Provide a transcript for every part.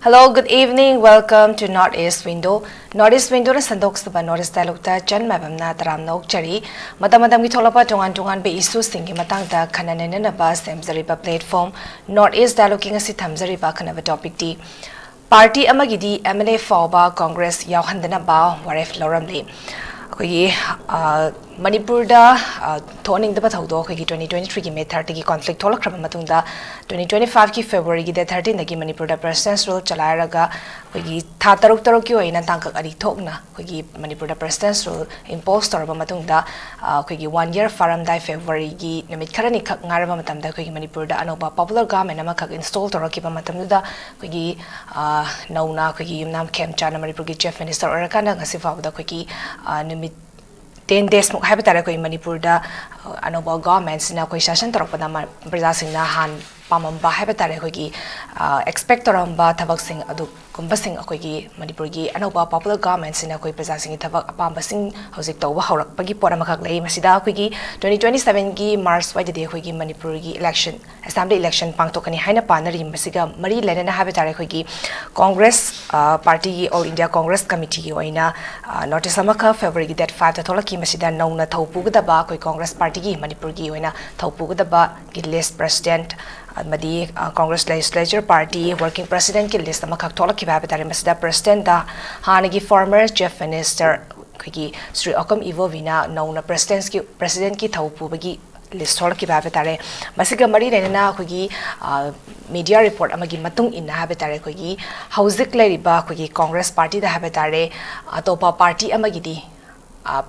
Hello, good evening. Welcome to Northeast Window. Northeast Window na sandok sa Northeast Dialogue ta Chan MAIBAM na taram nok chari. Madam gi tholapa tongan be issue singi matang da khanane na ba semzari ba platform Northeast Dialogue king asi thamzari ba khana ba topic ti. Party Amagidi Mla Phaoba Congress Yaohandanaba Warep Louramle. Manipur da thoning the Pathodo 2023 ki May 30 ki conflict tholak khaba matungda 2025 ki February ki 13 da ki Manipur da president's rule chalairaga kogi tha taruk ki oina tangkak ari thokna kogi Manipur da president's rule impose torba matungda kogi 1 year faramdai February ki namit kharani khak ngaraba matamda kogi Manipur da anoba popular government ama khak install toraki ba matamda kogi nauna kogi yumnam KUMAR na Manipur ki chief minister orakana ngasi fawda kogi namit 10 days mo hai batara koi Manipur da anoba government sina koi session torok pada praja sing na han pamamba hai batara koi ki expect toramba thabak sing adu kumba sing akoi ki Manipur gi anoba popular government sina koi praja sing thabak apamba sing hojik tawba horak pagi pora makak lei masida koi ki 2027 gi March wai de koi ki Manipur gi election assembly election pangtokani haina panari masiga mari lena hai batara koi ki Congress party All India Congress committee gi oina notice amaka February gi date 5 ta tholaki masida nauna thaupugadaba koi Congress party gi Manipur gi oina thaupugadaba gi list president Madi Congress Legislature Party Working President ki list ama khak tholak ki ba batare masida president da hanagi former chief minister ki Sri Okam Ivovina nauna president ki thaupu bagi list tholak ki ba batare masiga mari rena khogi media report amagi matung in ha batare khogi hauzik leriba khogi Congress Party da ha batare atopa party amagi di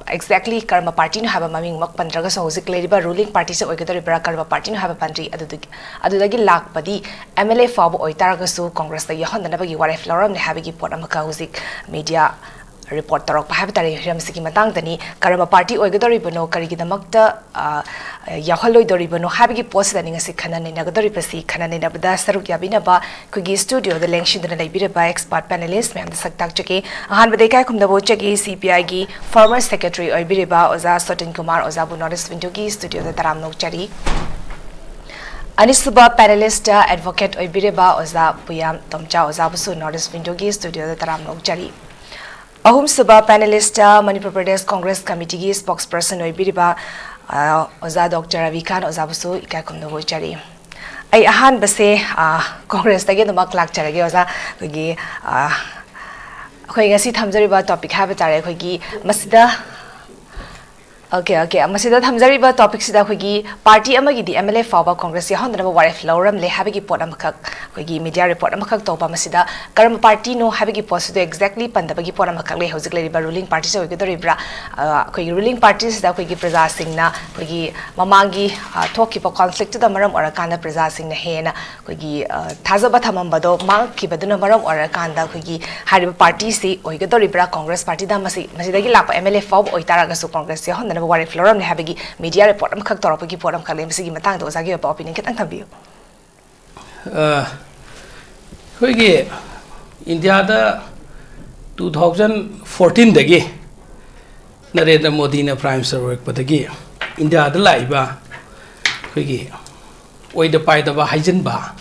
exactly karma party no have a maming mak pandraga so hojik leriba ruling party se oigadari bra karma party no have a pantri adudagi lak padi Mla Phaoba oitaraga su Congress da Yaohandanaba Warep Louramle have gi pot amaka hojik media report tarok pa habitare ramsiki matang dani karma party oigadari bano karigi damakta yahaloi dori bano habigi post dani ngasi khana ne nagadari pasi khana ne nabda saruk yabina ba kugi studio the length shindana laibira ba expert panelist mem da saktak chake ahan badai kai khumda bo chake CPI gi former secretary oibire ba oza SOTIN KUMAR oza bu Northeast Window gi studio da taram nok chari Anisuba panelist advocate oibire ba oza PUYAM TOMCHA oza bu su Northeast Window gi studio da taram nok chari Ahum Suba panelist Manipur Pradesh Congress Committee ki spokesperson oibiriba Oza Dr. RABI Khan Oza busu ikai kumno bo chari ai ahan base Congress tagi duma klak charage oza kogi khoi ngasi thamjari ba topic habatare khogi masida Okay, masida thamjari ba topic sida khogi party amagi di Mla Phaoba Congress Yaohandanaba Warep Louramle habigi pot amakak khogi media report amakak toba masida karam party no habigi post do exactly pandabagi pot amakak le hojik le ruling party se oigadori bra khogi ruling party sida khogi praja singna khogi mamangi thoki po conflict da maram orakanda praja singna hena khogi thajaba thamamba do mang kibaduna maram orakanda khogi hariba party se oigadori bra Congress party da masida gi lapa Mla Phaoba oitaraga su Congress Yaohandanaba Warep Louramle habigi media report am khak toropagi poram khale msigi matang do zagi ba opinion ketang thabiu hoige India da 2014 dagi Narendra Modi na prime minister work patagi India da laiba hoige oida pai da ba haijen ba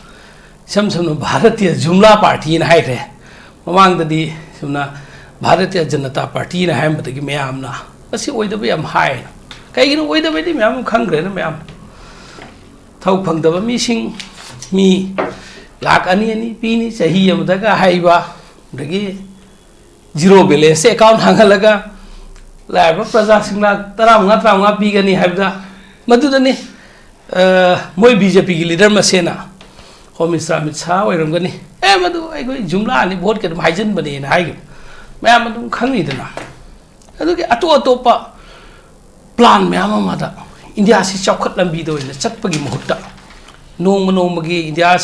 samsam Bharatiya Jumla party na haire mamang da di sumna Bharatiya Janata party na haim patagi mayam na asi oida ba yam hai kai gino oida ba di mayam khangre na mayam thau phangda ba mi sing mi lak ani pini chahi am daga haiba dagi zero balance account hangalaga la ba praja singla taram pi gani haibda madu dani moi BJP gi leader masena home minister Amit Shah oiram gani madu ai goi jumla ani vote ke haijen bani na hai mayam adu khangi dana adugi atopa plan mayam amada India si chawkhat lambi do ina chatpagi muhutta nongmagi India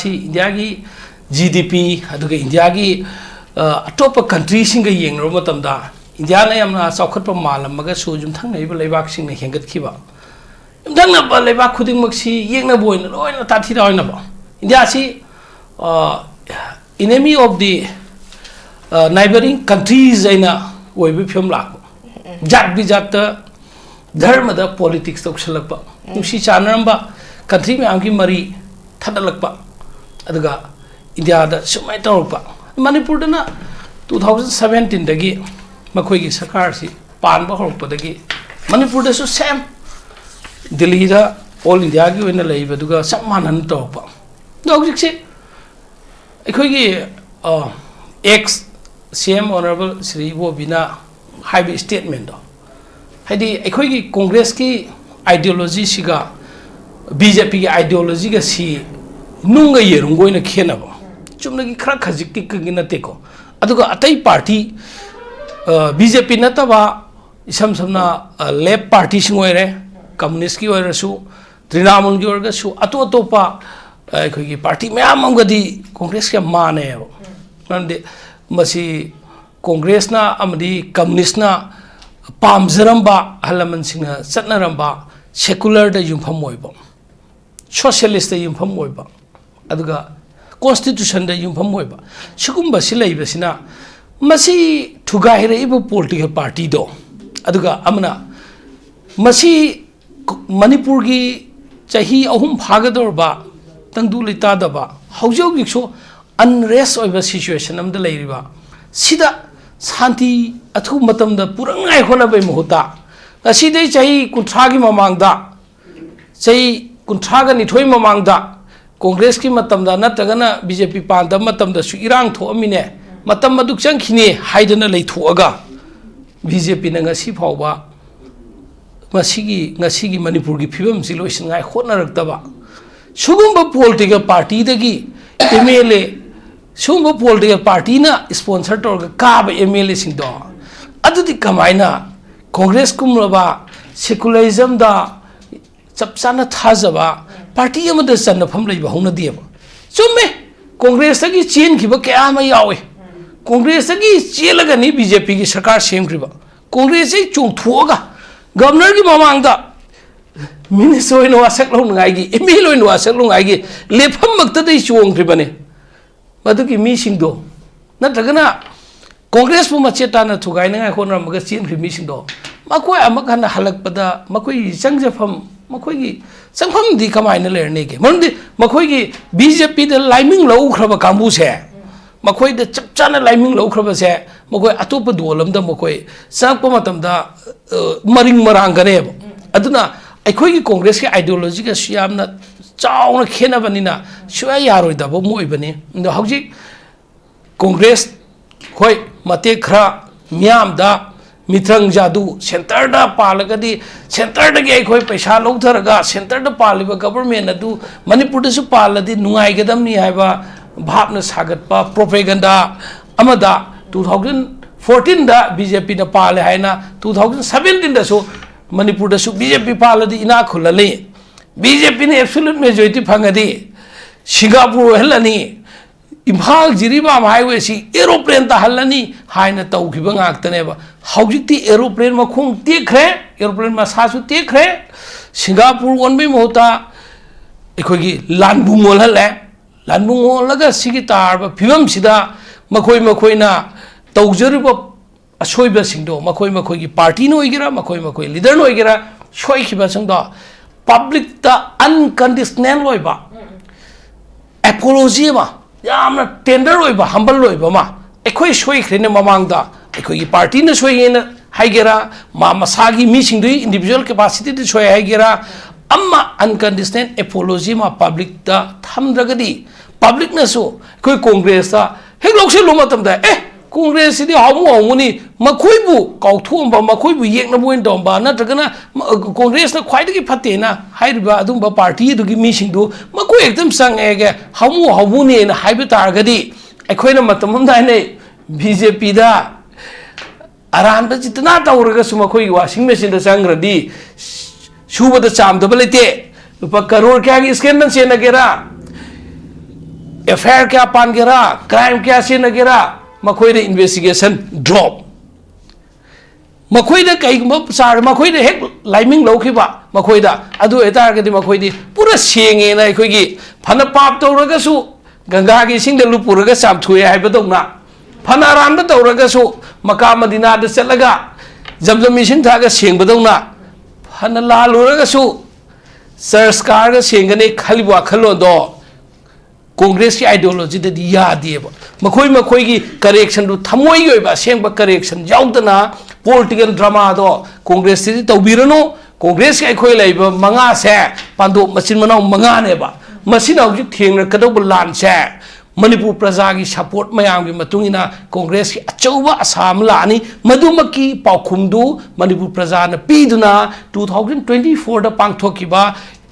gi GDP adugi India gi atopa country singa yengro matamda India na yamna chawkhat pa malamaga su jum thang nei ba leibak sing na hengat khiba jum thang na ba leibak khuding maksi yengna boina loina tathi roina ba India si enemy of the neighboring countries aina oibi phim lak jat bijat dharma da politics to khalakpa nusi chanaramba country me amki mari thadalakpa aduga India da sumai tawpa Manipur na 2017 dagi makhoi gi sarkar si pan ba horok padagi Manipur da su same Delhi da all India gi wena lei ba duga sammanan to pa dog jik akhoi gi ex CM honorable Sri Bobina high statement do haidi akhoi gi Congress ki ideology siga BJP ki ideology ga si nunga yerungoi na khena ba chumna gi khara khajik ti gi na te ko aduga atai party BJP na ta ba isam samna left party singoi communist ki oira su Trinamool ki oira su ato pa akhoi gi party mayam am ga di Congress ka mane nande masi Congress na amadi communist na pamzaramba halaman singa satnaramba secular da yumpham oiba socialist da yumpham oiba aduga constitution da yumpham oiba sugumba silaiba sina masi thugaire ibu political party do aduga amna masi Manipur gi chahi ahum phagadorba tangdu lita daba haujau bikso unrest oiba situation amda leiriba sida santi athu matam da purangai hona bai muhuta asidai chahi kunthra gi mamangda chahi kunthra ga nithoi mamangda Congress ki matam da natagana BJP panda matam da su irang tho amine matam maduk chang khini haidana leithuaga BJP na ngasi phawba ngasi gi Manipur gi phibam si loisin ngai khotnarakta sugumba political party dagi MLA sugumba political party na sponsor torga ka ba MLA sing do adudi kamaina Congress kumraba secularism da chapsana thajaba party amada channa pham leiba hona diba chumme Congress gi chen khiba kya ma yawe Congress gi chelaga ni BJP gi sarkar semkriba Congress ei chungthuaga governor gi mamangda minister no asak lo ngai gi MLA no asak lo ngai gi lefam makta dei chungkribane madu gi mi singdo natagana Congress pu macheta na thugai na khon ram ga chen khri mi singdo makoi amakana halakpada makoi changjafam makoi gi changpham di kamai na lerne ge mandi makoi gi BJP da laiming lo khraba kambu se makoi da chapchana laiming lo khraba se makoi atopa dolam da makoi sakpa matam da maring marang gane aduna akhoi gi Congress ki ideology ga siamna chauna khena banina suya yaroi da bo moi bani ndo hauji Congress khoi mate khra miam da mitrang jadu center da palagadi center da ge khoi paisa logtharaga center da paliba government adu Manipur da su paladi nungai gadam ni haiba bhapna sagatpa propaganda amada 2014 da BJP na pale haina 2017 da su Manipur da su BJP paladi ina khulale BJP ne absolute majority phangadi Singapore helani Imphal Jiribam highway si aeroplane ta halani haina tawkhiba ngaktane ba haujikti aeroplane ma khung tekre aeroplane ma sasu tekre Singapore onbe mohta ekhogi lanbungol hale lanbungol laga sigi tar ba phibam sida makoi na tawjariba asoiba singdo makoi gi party no igera makoi leader no igera soi khiba sangdo public ta unconditional loiba apology ma yamna tender loiba humble loiba ma ekhoi soi khrene mamangda ekhoi gi party na soi na haigera ma masagi mi singdui individual capacity de soi haigera amma unconditional apology ma public ta thamdragadi public na so koi Congress ta heglok se loma tamda Congress di hamu ni makhoibu kauthomba makhoibu yekna boin domba natragana Congress na khwai gi phate na haiba adumba party du gi meeting du makoi ekdam sang ege hamu ni na haiba targadi ekhoina matam dai ne BJP da aran da jitna tawraga su makoi washing machine da sangradi suba da cham da balete lupa crore kya gi scandal se na gera affair kya pan gera crime kya se na gera makoi da investigation drop makoi da kai sar makoi da hek laiming lo khiba makoi da adu etar ga di makoi di pura senge na khoi gi phana pap to raga su ganga gi sing da lu pura ga sam thuye hai badong na phana ram da to raga su maka madina da chalaga jamjam mission tha ga seng badong na phana la lu raga su sarskar ga seng ga ne khali wa khalo do Congress की ideology दे यादेब मखोई की correction दु थमोई की ओइबा सेंब correction याउदना political drama दो कांग्रेस से तौबिरनो कांग्रेस के अखोई लाइब मंगा से पांदो मचिन मनाव मंगा नेबा मसिना हौजिक थेंगरकदौब लान से मणिपुर प्रजा की सपोर्ट मैम की मतुंगिना कांग्रेस की अचौब आसाम लानी मधुमकी पाउखुमदु मणिपुर प्रजा ने पीदुना 2024 दा पांगथोकिबा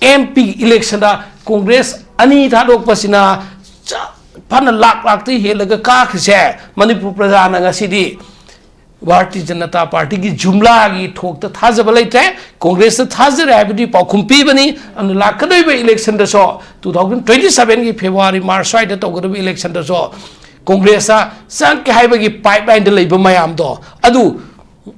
MP इलेक्शन दा कांग्रेस अनी थादोकपसिना फन लाख लाख ते हेलगा काखसे मणिपुर प्रजा ना सिदी भारतीय जनता पार्टी की जुमला की ठोक थाजब लेते कांग्रेस थाजर है पाखुम पीबनी लाखब इलेक्शन 2027 की फेब्रुआरी मार्च स्वाद तौगदब इलेक्शन कांग्रेस संके है पाइप लाइन मैम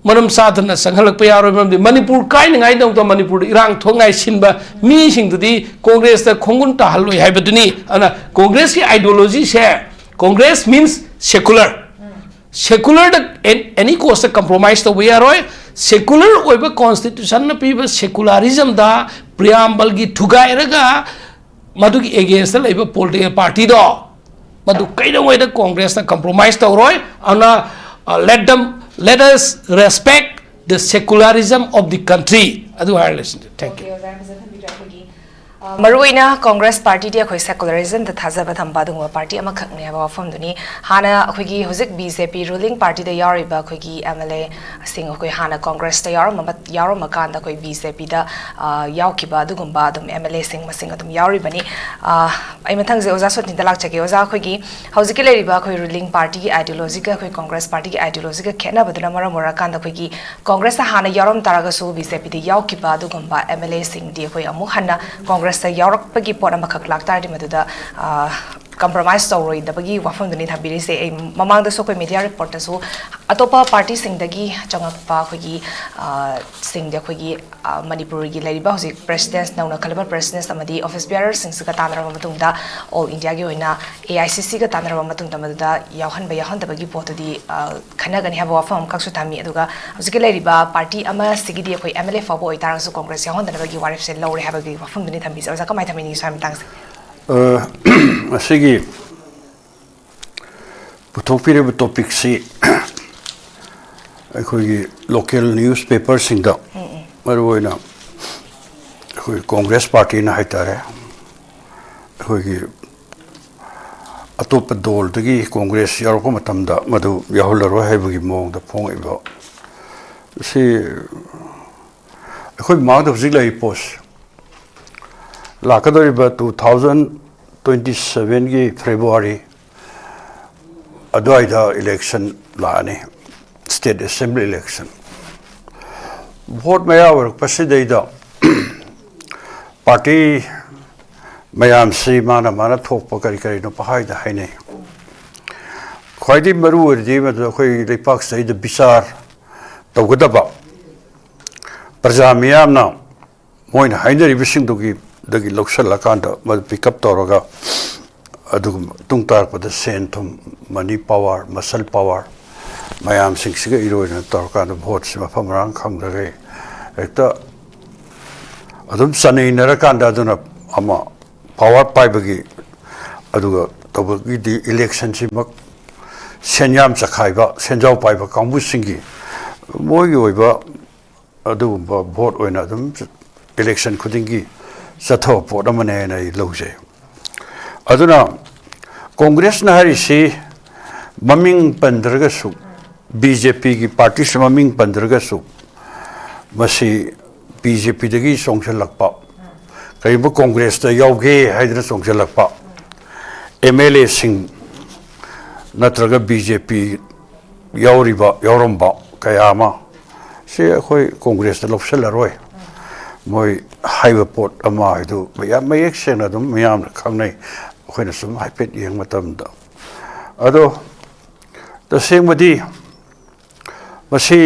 मरम साधन संहलप यारों मणिपुर कायनाइदमत मणिपुर इरांग थोंगाई सिंब मीसिंगदुदी कांग्रेस खोंगुन ताहलोय हाइबदुनी कांग्रेस की आइडियोलॉजी से Congress means secular secular any cost compromise तब यारोय सेकुलर ओइबा कॉन्स्टिट्यूशन न पीबा सेकुलरिज्म दा प्रियम्बल की थुगाइरगा मधु की अगेंस्ट लेबा पॉलिटिकल पार्टी दो मधु कइदोंगोइदा कांग्रेस ना कंप्रोमाइज तौरोय अना let us respect the secularism of the country adu listen thank you मरुइना कांग्रेस पार्टी दे अखोई सेकुलरिज्म द थाजब थंबा दुंग पार्टी अमा खकने हबा वफम दुनी हाना अखोगी हुजिक बीजेपी रूलिंग पार्टी द यारिबा अखोगी एमएलए सिंग अखोई हाना कांग्रेस द यारो मकान द अखोई बीजेपी द यावकिबा दुगुंबा दुम एमएलए सिंग मसिंग दुम यारिबनी आई मथंग जे ओजा सोतिन द लाकचगे ओजा अखोगी हुजिक लेरिबा अखोई रूलिंग पार्टी की आइडियोलॉजी का अखोई कांग्रेस पार्टी की आइडियोलॉजी का खेना बदना मरा मोरा कान द अखोगी कांग्रेस हाना यारोम तारागसु बीजेपी द यावकिबा दुगुंबा एमएलए सिंग दी अखोई अमु हाना कांग्रेस यावरकपगी पोट अमखक लाक्तारदि मदुदा compromise तौरoi दबगी वफम दुनी थबिरि से ममांग दसो कोई मीडिया रिपोर्ट तसो अतोपा पार्टी सिंग दगी चंगकपा खोगी सिंग द खोगी मणिपुर की लेरिबा होजि प्रेसिडेंट नौना खलबा प्रेसिडेंट अमदी ऑफिस बियरर सिंग सका तानरबा मतुंगदा ऑल इंडिया की होइना AICC का तानरबा मतुंगदा मदुदा याहन दबगी पोतदी खनगनि हबा वफम कक्सु थामी अदुगा होजि के लेरिबा पार्टी अमा सिगिदि खोई MLA फबो ओइतारसु कांग्रेस याहनदनबगी वारेप से लौरे हबगी वफम दुनी थंबि से कमाय थमिनि साम तांग असिगी पुथोपिरे टॉपिक से अखोगी लोकल न्यूज़ पेपर सिंग दा मरुइना अखोई कांग्रेस पार्टी ना हाइतारे अखोगी अतोप दौल दगी कांग्रेस यारको मतमदा मधु याहुलरो हाइबगी मोंग दा फोंगिबो से अखोई मांग दा हजिक लाई पोस्ट लाकदोरिबा 2027 की फेब्रुआरी अद्वाइदा इलेक्शन लाने स्टेट असेंबली इलेक्शन वोट मयावर पसिदैदा पार्टी मयाम से माना थोप करी नो पहाइदा हाइने ख्वाइदी मरु ओरदि मदु खोई लेपाक सैद विचार तौगदबा प्रजा मियामना मोइन हाइनरि बिसिंदुगी दगी लौसलकांद मद पिकअप तौरगा अदुगम तुंग तारपद सेन थुम मनी पावर मसल पावर मयाम सिंगसिग इरोइन तौरकांद भोट से मफम रांग खंगदगे एकता अदुम सनैनरकांद अदुना अमा पावर पाइबगी अदुगा तबगी दि इलेक्शन सिमक सेन्याम चखाइबा सेन्जाव पाइबा कांबुसिंगी मोगी ओइबा अदुगुम्बा भोट ओइना अदुम इलेक्शन खुदिंगी चथो पोट अमने नै लौजे अदुना कांग्रेस ना हरिसी ममिंग पंद्रगसु बीजेपी की पार्टी से ममिंग पंद्रगसु मसी बीजेपी दगी सोंगसलकपा कईब कांग्रेस दा यावगे हाइदर सोंगसलकपा MLA सिंग नत्रगा बीजेपी यावरिबा यावरमबा कयामा से अखोई कांग्रेस दा लौसलरोय मोई हाइव पोट अमा हिदु मया मयेक सेना दुम मयाम खंगनै अखोइना सुम हाइपेट यंग मतमदा अदो तसेंगमदि मसी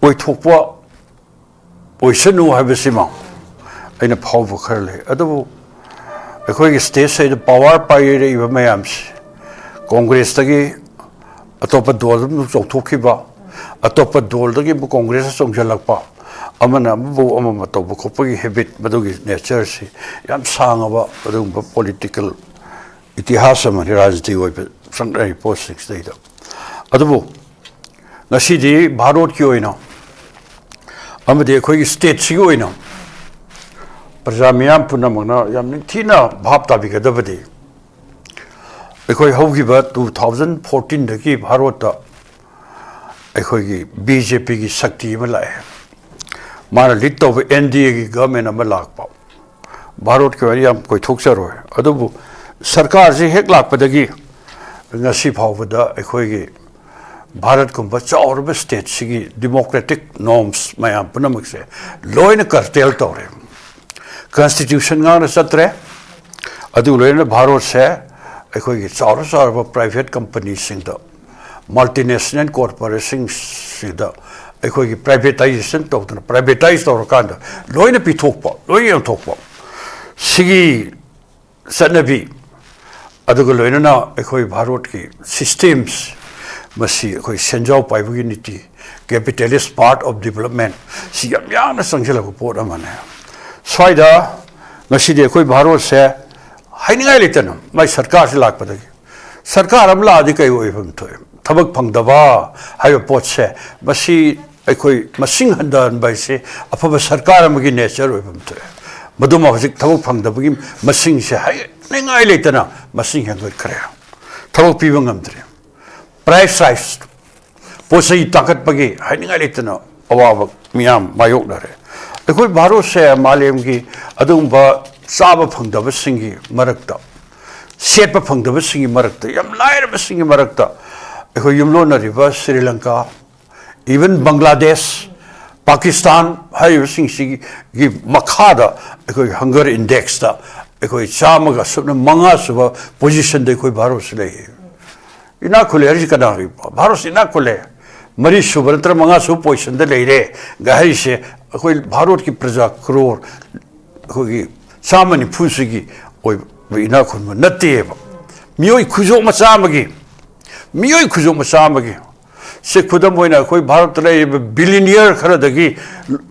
ओइथोपवा ओइसनु हाइबसिमा अइना फाव खरले अदो अखोइगी स्टेट से power पाइरे इबा मयाम Congress तगी Atop Dol चौथोखिबा Atop Dol तगी Congress चोंगजलकपा amana bu amama to bu khopagi habit badugi nature si yam sangaba badum political itihas amani rajniti oi sangrai postings data adubu ngasidi bharot ki oina amade khoi state si oina prajamiyam punamana yam thina bhap tabi gadabadi ekhoi hogiba 2014 dagi bharot ta ekhoi BJP ki shakti malai मारा lead तो NDA की government में लाख पाओ भारत के बारे में कोई ठोक सरो है अदबु सरकार से हेक lakh पदगी ngasi phawda ekhoi gi bharat ko bachawr be state sigi democratic norms mayam punamak se loina cartel tore constitution nga satre adu loina bharat se ekhoi gi chawr chawr private companies sing da multinational corporations sing da ekhoi privatization to privatize to kanda loina pi thokpa loina thokpa sigi sanabi adugo loina na ekhoi bharot ki systems masi ekhoi senjau paibugi niti capitalist part of development si yam na sangjela ko pora mane swaida masi de ekhoi bharot se hainingai letana mai sarkar se lak padagi sarkar amla adi kai oi pham thoy thabak phangdaba hayo pot se masi ekhoi masing handan bai se afaba sarkar amagi nature oi pham thoy maduma hojik thabak phangdabagi masing se hai ningai letana masing hangai khare thabak pibang amdre price rise posai takat pagi hai ningai letana awa miyam mayok dare ekhoi bharo se malem gi adum ba saba phangdaba singi marakta setpa phangdaba singi marakta yam laira singi marakta ekhoi yumlo na river Sri Lanka even Bangladesh Pakistan hai sing sigi gi makhada ekhoi hunger index da ekhoi chamaga subna manga suba position de ekhoi bharo se le ina khule ri kana ri bharo se ina khule mari subantra manga su position de le re gahai se ekhoi bharot ki praja crore ekhoi samani phusigi oi ina khun natte ba mioi khujo machamagi mioi khujo machamagi se khudam hoina koi bharat lai billionaire khara dagi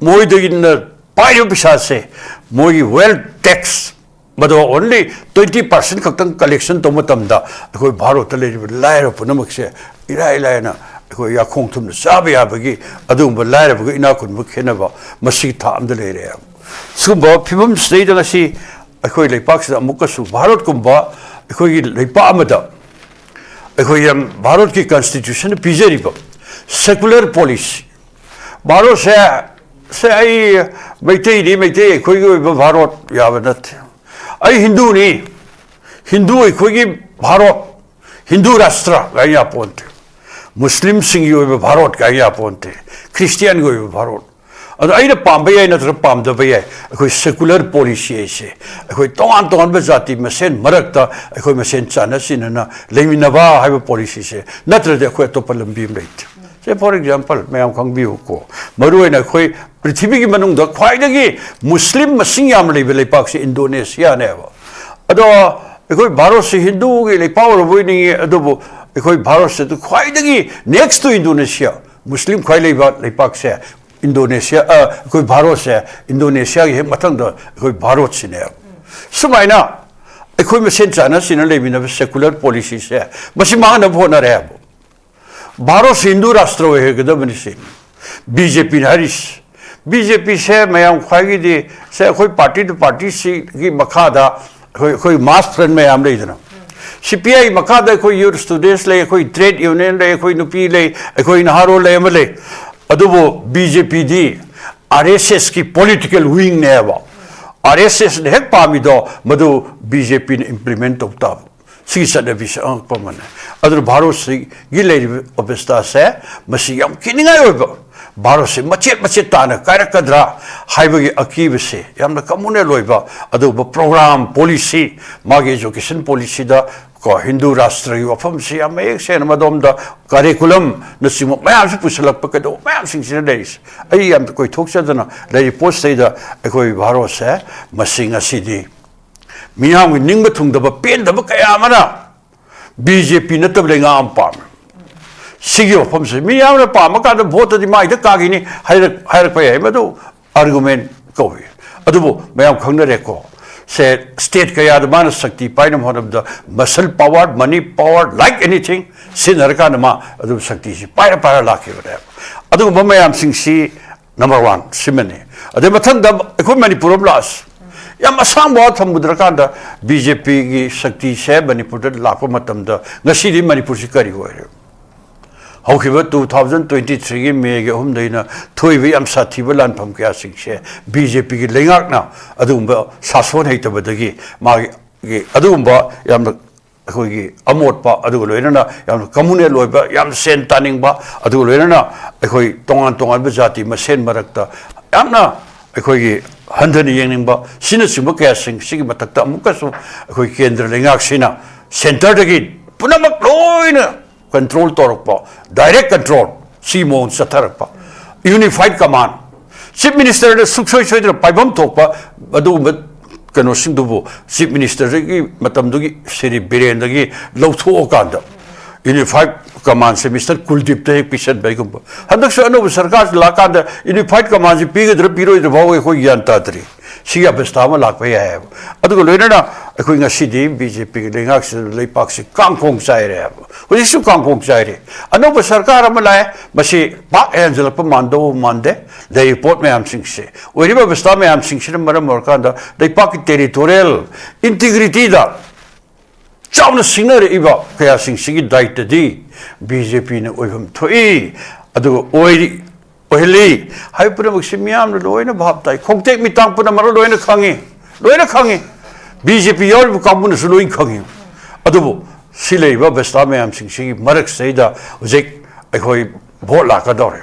moi dagi na payo pisa se moi wealth tax bado only 20% khaktan collection to matam da koi bharat lai laira punamak se ira na koi ya khong thum sabe ya bagi adum ba laira bagi ina kun mu khena ba masi tha am de le re sumba phibum state da si koi lai pak sa mukka su bharat kumba koi lai pa amada ekhoi bharat ki constitution pijeri ba secular policy bharat se ai maitai ekhoi gi bharat yabanat ai hindu ni hindu ekhoi gi bharat hindu rashtra gaya ponte muslim sing gi bharat gaya ponte christian gi bharat adu ai na pambai ai na pamda bai ekhoi secular policy se ekhoi ton ba jati masen marakta ekhoi masen chana sinana leiminaba haiba policy se natra de ekhoi to palambi mait se for example mayam khang biu ko maroi na ekhoi prithvi gi manung da khwai da gi muslim masing yam lei belai pak se Indonesia ne ba ado ekhoi bharat se hindu gi lei power boi ni ado bo ekhoi bharat se to khwai da gi next to Indonesia muslim khwai lei ba lei pak se Indonesia koi bharat se Indonesia gi mathang da koi bharat sine sumaina ekoi mesen chana sina lebina secular policy se masima na bhona re bharat hindu rashtra he gada bani se BJP haris BJP se mayam khagi di se koi party to party si gi makhada koi mass friend mayam le dana CPI makhada koi youth students le koi trade union le koi nupi le koi naharo le amale adubo BJP di RSS ki political wing ne ba RSS ne hek pami do madu BJP ne implement opta si sa de bis ang pamane adur bharat si gilai obesta se masi yam kininga yo bharat se machet ta na karakadra haibagi akib se yam na kamune loiba adu program policy magi education policy da ko hindu rashtra gi wafam si am ek se madom da curriculum nasimo mayam se pusalak pa kado mayam sing sin days ai am koi thok sa dana lai post sai da koi bharat se masing asidi miyam gi ning bathung da ba pen da ba kaya mana BJP na tab lenga am pam sigi wafam se miyam na pam ka da vote di mai da ka gi ni hairak pa ai madu argument kowi adubu mayam khangnare ko se state kaya the man sakti painam honam the muscle power money power like anything sinarka nama adu sakti si para laki wada adu mayam sing si number 1 simene ade mathang da ko manipur plus yam asam ba thamudra kanda bjp gi sakti se manipur da lakpa matam da ngasi di manipur si kari hoire haukiba 2023 gi me ge hum deina thoibi am sathi balan pham kya singse bjp gi lengak na adumba sason heita badagi ma gi adumba yam khoi gi amot pa adu loina na yam communal loiba yam sen taning ba adu loina na khoi tongan ba jati ma sen marakta yamna khoi gi handani yengning ba sina simba kya sing sigi matakta amuka so khoi kendra lengak sina center dagi punamak loina control torokpa direct control simon satarpa unified command chief minister de suksoi soidra paibam tokpa adu kano singdubu chief minister gi matam dugi seri birendra gi lawtho okanda unified command se mr kuldip te pisan baigum hadak so anu sarkar lakanda unified command ji pigedra piro de bawe ko yanta tri siya bestama lakpa ya adu loina na khoi nga sidi bjp gi lengak se leipak se kangkong sai re hoji su kangkong sai re anu sarkar amala masi pa angel pa mando mande the report me am sing se oriba bestama am sing se mara morkanda leipak territorial integrity da chauna singare iba kaya sing sigi daita di bjp ne oibam thoi adu oiri ohli hai pura muksimiam loina bhab tai khongtek mitang puna maro loina khangi bjp yor bu kamun su loin khangi adu silei ba bestame am sing sigi marak seida ojek khoi bhot la ka dore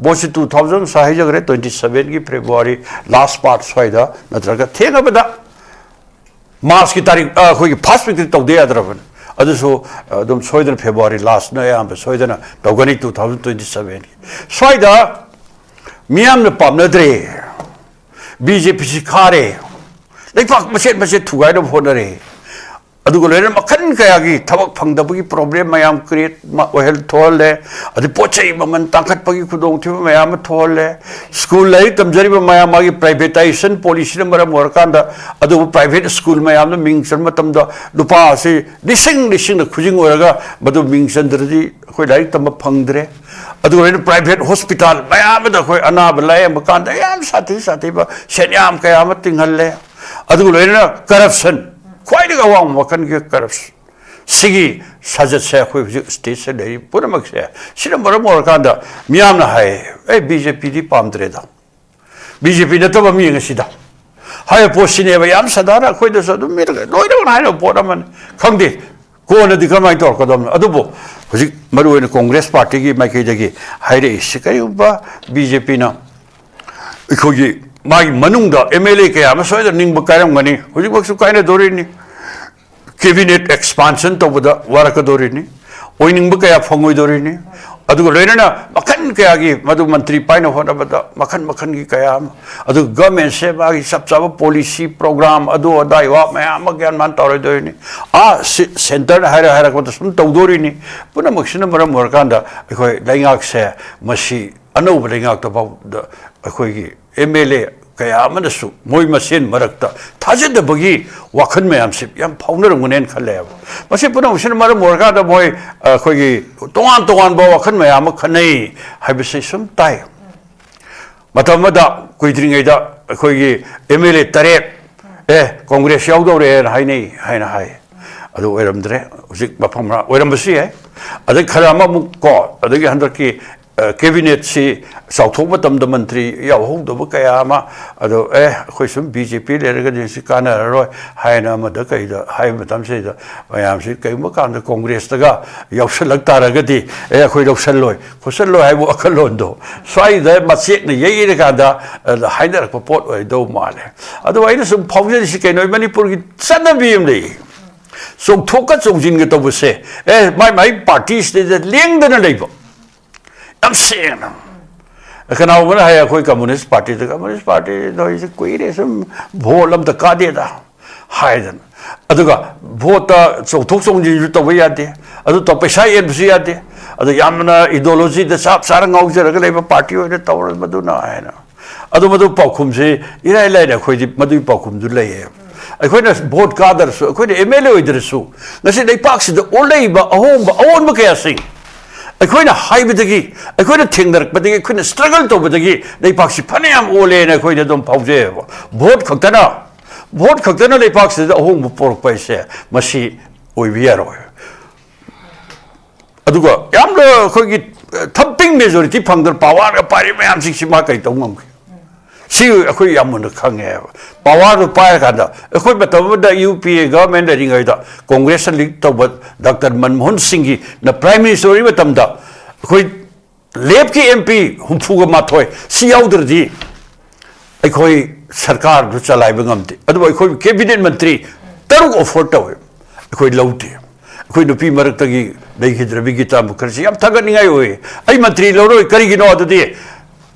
bosi 2000 sahi jagre 27 ki february last part soida natraga thega bada Mars ki tarik khoi ki first week to de adraban aduso dum soidan february last na am soidana togani 2027 soida miam na pamna dre bjp si khare leipak maset thugai do honare adugo lena makhan kaya gi thabak phangdabugi problem mayam create ohel tholle adi pochai maman tangkhat pagi khudong thiba mayam tholle school lai tamjari ba mayam agi privatization policy number morkanda adu private school mayam na mingsan matam da lupa se lising na khujing oraga madu mingsan drdi khoi lai tam phangdre adu lena private hospital mayam da khoi anab lai makanda yam sati ba senyam kaya ma tinghalle adu lena corruption quite a long wakan get corruption. Sigi Sajat Sakhu station, Puramax, Sinamara Morkanda, Miamna High, BJP di Pamdreda. BJP Natova Mingasida. Higher post in Yam Sadara, quite as a miracle. No, I don't know Poraman. Kangdi, go on the Kamai Torkodom, Adubo, Maru in the Congress Party, Makegi, Hide Sikayuba, BJP now. Ikogi. My Manunga, MLA Kayama, so the Ningbakaram money, which works to kind of Dorini. Cabinet expansion to the Warakadorini, Oining Bukaya Fongo Dorini, Adu Renana, Makan Kayagi, Madu Mantri Pine of Whatabata, Makan Kayam, Adu government Sebagi Sapsava policy program, Adu Adaiwa, Mayamagan Mantora Dorini, center Harakotasum Dorini, Punamuxina Murakanda, Langak say, Mashi, unknowing out about the MLA kaya manasu moi machine marakta thaje da bagi wakhan me amsip yam phaunar ngunen khale masi puna usin mar morga da moi khoi gi tongan ba wakhan me am khanai habise sum tai matamada kuidring da khoi gi MLA tare congress yaw do re haina hai adu oiramdre usik bapamra oirambasi adu kharama mu ko adu gi handar ki cabinet si Southoma Tam the Mantri, Yaho, the Bukayama, although Husum, BJP, the Kana Roy, Haina Madaka, High Madam Seda, I am sick, Kamukan, the Congress, the Ga, Yoshalak Taragati, Quid of Saloy, for Salo, I walk alone though. So I there must sit the Yagada, the Hider Port or Do Male. Otherwise, some popular she can Manipur, Sana BMD. So Toka Sojin get over say, my party is the link than a labor. I'm saying, I can now when I have a Communist Party, the Communist Party is a query, some Bolam the Kadeda, Hayden. Aduga, Vota, so took some Utawayade, Adu Topesai and Ziade, the Yamana ideology, the Sap Sarang of the Labour Party or the Tower of Maduna. ꯑꯗꯨ ꯃꯗꯨ ꯄꯥꯎꯈꯨꯝꯁꯦ ꯏꯔꯥꯏ ꯂꯥꯏꯅ ꯑꯩꯈꯣꯏꯗꯤ ꯃꯗꯨꯒꯤ ꯄꯥꯎꯈꯨꯝꯗꯨ ꯂꯩꯌꯦ ꯑꯩꯈꯣꯏꯅ vote ꯀꯥꯗ꯭ꯔꯁꯨ ꯑꯩꯈꯣꯏꯅ MLA ꯑꯣꯏꯗ꯭ꯔꯁꯨ ꯉꯁꯤ ꯂꯩꯄꯥꯛꯁꯤꯗ ꯑꯣꯜꯂꯛꯏꯕ ꯑꯑꯣꯟꯕ ꯀꯌꯥꯁꯤꯡ ꯑꯩꯈꯣꯏꯅ ꯍꯥꯏꯕꯗꯒꯤ ꯑꯩꯈꯣꯏꯅ ꯊꯦꯡꯅꯔꯛꯄꯗꯒꯤ ꯑꯩꯈꯣꯏꯅ ꯁ꯭ꯇ꯭ꯔꯒꯜ ꯇꯧꯕꯗꯒꯤ ꯂꯩꯄꯥꯛꯁꯤ ꯐꯅꯌꯥꯝ ꯑꯣꯜꯂꯦꯅ ꯑꯩꯈꯣꯏꯅ ꯑꯗꯨꯝ ꯐꯥꯎꯖꯩꯑꯕ ꯚꯣꯠ ꯈꯛꯇꯅ ꯂꯩꯄꯥꯛꯁꯤꯗ ꯑꯍꯣꯡꯕ ꯄꯣꯔꯛꯄ ꯍꯥꯏꯁꯦ ꯃꯁꯤ ꯑꯣꯏꯕ ꯌꯥꯔꯣꯏ ꯑꯗꯨꯒ ꯌꯥꯝꯅ ꯑꯩꯈꯣꯏꯒꯤ ꯊꯝꯄꯤꯡ ꯃꯦꯖꯣꯔꯤꯇꯤ ꯐꯪꯗꯅ ꯄꯥꯋꯔꯒ ꯄꯥꯏꯔꯤ ꯃꯌꯥꯝꯁꯤꯡꯁꯤ ꯃꯥ ꯀꯔꯤ ꯇꯧ ꯉꯝꯒꯦ ꯁꯤ ꯑꯩꯈꯣꯏ ꯌꯥꯝ ꯃꯨꯟꯅ ꯈꯪꯉꯦꯕ ꯄꯥꯋꯔꯗꯨ ꯄꯥꯏꯔꯀꯥꯟꯗ ꯑꯩꯈꯣꯏ ꯃꯇꯝ ꯑꯃꯗ UPA ꯒꯚꯔꯟꯃꯦꯟ ꯂꯩꯔꯤꯉꯩꯗ ꯀꯣꯡꯒ꯭ꯔꯦꯁꯅ ꯂꯤꯗ ꯇꯧꯕ ꯗꯥꯛꯇꯔ ꯃꯟꯃꯣꯍꯟ ꯁꯤꯡꯒꯤꯅ ꯄ꯭ꯔꯥꯏꯝ ꯃꯤꯅꯤꯁꯇꯔ ꯑꯣꯏꯕ ꯃꯇꯝꯗ ꯑꯩꯈꯣꯏ ꯂꯦꯞꯀꯤ MP 64 ꯁꯤ ꯌꯥꯎꯗ꯭ꯔꯗꯤ ꯑꯩꯈꯣꯏ ꯁꯔꯀꯥꯔꯗꯨ ꯆꯂꯥꯏꯕ ꯉꯝꯗꯦ ꯑꯗꯨꯕꯨ ꯑꯩꯈꯣꯏ ꯀꯦꯕꯤꯅꯦꯠ ꯃꯟꯇ꯭ꯔꯤ 6 ꯑꯣꯐꯔ ꯇꯧꯋꯦ ꯑꯩꯈꯣꯏ ꯂꯧꯗꯦ ꯑꯩꯈꯣꯏ ꯅꯨꯄꯤ ꯃꯔꯛꯇꯒꯤ ꯂꯩꯈꯤꯗ꯭ꯔꯕꯤ ꯒꯤꯇꯥ ꯃꯨꯈꯔꯖꯤ ꯌꯥꯝ ꯊꯥꯒꯠꯅꯤꯡꯉꯥꯏ ꯑꯣꯏ ꯑꯩ ꯃꯟꯇ꯭ꯔꯤ ꯂꯧꯔꯣꯏ ꯀꯔꯤꯒꯤꯅꯣ ꯑꯗꯨꯗꯤ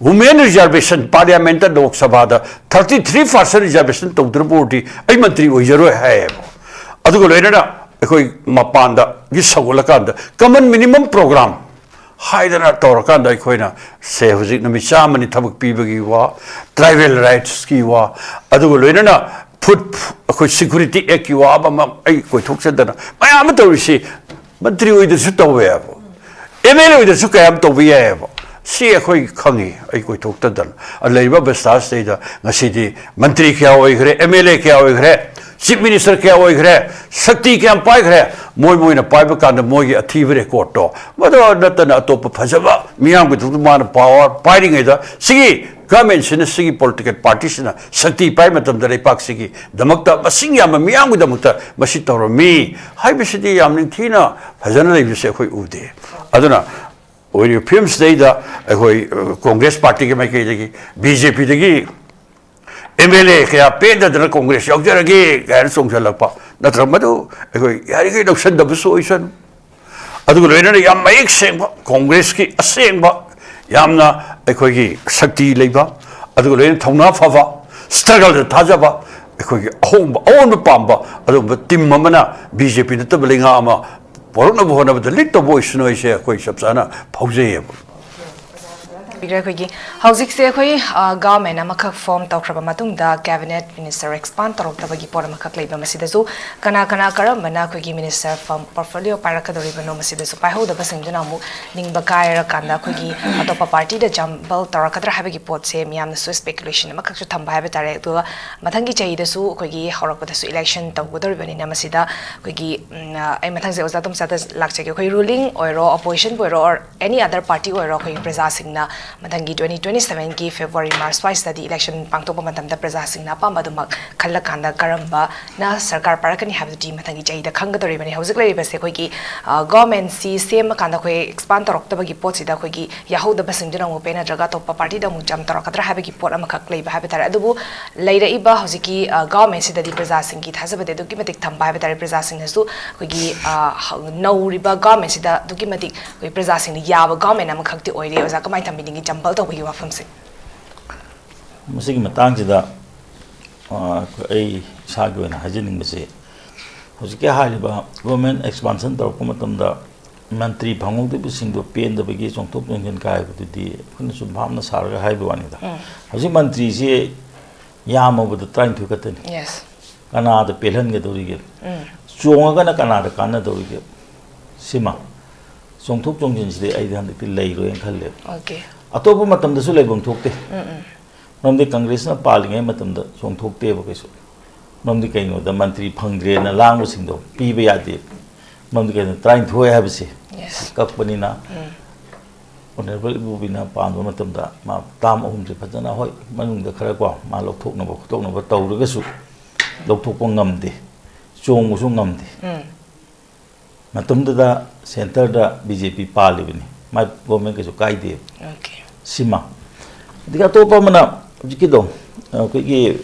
ꯋꯨꯃꯦꯟ ꯔꯤꯖꯔቬꯁꯟ ꯄꯥꯔꯂꯤꯌꯥꯃꯦꯟꯇ ꯂꯣꯛ ꯁꯚꯥꯗ 33% ꯔꯤꯖꯔቬꯁꯟ ꯇꯧꯗ꯭ꯔꯕ ꯑꯣꯏꯔꯗꯤ ꯑꯩ ꯃꯟꯇ꯭ꯔꯤ ꯑꯣꯏꯖꯔꯣꯏ ꯍꯥꯏꯌꯦꯕ ꯑꯗꯨꯒ ꯂꯣꯏꯅꯅ ꯑꯩꯈꯣꯏ ꯃꯄꯥꯟꯗꯒꯤ ꯁꯧꯒꯠꯂꯀꯥꯟꯗ ꯀꯃꯟ minimum programme 하이드나 떠러간다 이코이나 세 후직 놈이 짜머니 타북 비버기와 트라이벨 라이트스기와 아두고 로이나 풋 그 시큐리티 액기와 아마 아이 거의 독선다나 마야만 떠르시 만트리 오이드스 떠웨야보 MLA 오이드스 까야만 떠웨야보 시에 거의 강이 아이 거의 독단다 알레이바 베스타스이다 나시디 만트리 키야 오이 그래 MLA 키야 오이 그래 Chief Minister kaya hoy gre sakti kaya pai gre moi na pai ba kan moi gi athi record to mado natana atop phajaba miyam gi thu man power fighting ida sigi government sin sigi political parties na sakti pai matam da pak sigi damakta masing yam miyam gi damakta masi tawro mi hai bisidi yam ning thina phajana lai bise khoi ude aduna oi films dei da khoi Congress party ke mai ke BJP degi MLA kaya penda dana Congress yaujaraga gayar songsalakpa natramadu ekoi yarige doksandabu soisan adugo loinana yam mayek sengba Congress ki asengba yamna ekoi gi sakti leiba adugo loina thongna phaba struggle da thajaba ekoi gi ahong pamba adugo team amana BJP na tablinga ama porona bohona bada lit to voice no ise ekoi sabsana phaujeyeb Houzik se khoi government amakak form tawkraba matungda cabinet minister expand taroktabagi por amakak leiba masidasu kana karamana khogi minister from portfolio parakadori bano masidasu paihoda basingduna mu ningba kaira kanda khogi atopa party da jambal tarakadra habagi pot se miyamna su speculation amakak su thamba habi tare to mathangi chaida su khogi horakpada su election tawgodori bani na masida khogi ai mathang se ozatum sata lakche khoi ruling oiro opposition boiro or any other party oiro khoi praja singna Matangi 2027 ki February March twice the election pangtokpa matamda praja singna pambadumak khallakanda karamba na sarkar parakani habdi matangi chaida khangadori bani hauzik lai base khoi ki government si same kanda khoi expand torokta bagi pot sida khoi ki yahuda basingduna mo pena jaga topa party da mu jam torokadra habagi pot amakak lai ba habitara adubu laira iba hauziki government sida di praja sing ki thazabade duki matik thamba habitara praja sing nasu khoi ki nauriba government sida duki matik khoi praja sing yaba government amakhakti oire oza kamai thambini jambal to bagi wafam sing masigi matang sida ai sagi na hajining base hojike haliba government expansion torok matamda mantri phangong de bising do pen da bagi chongthop ngen kai bu di kun sum bhamna sarga hai bu ani da hojik mantri se yama bu da train thu katan yes kana da pelhan ge dori ge chonga na kana da kana dori ge sima chongthop chongjin se ai dan de lei ro en khalle okay atop matam da su leibom thokte nomdi congress na palinge matam da song thokte ba kesu nomdi kaino da mantri phangdre na lang sing do pi ba yade nomdi kaino train thoi ha bise yes kapani na honorable bubina pando matam da ma tam ahum se phajana hoi manung da khara kwa ma lok thok na ba taw ga su lok thok ko ngamde chong su ngamde matam da center da BJP palibini my government ke su kaide okay sima diga to pa mana jikido ko gi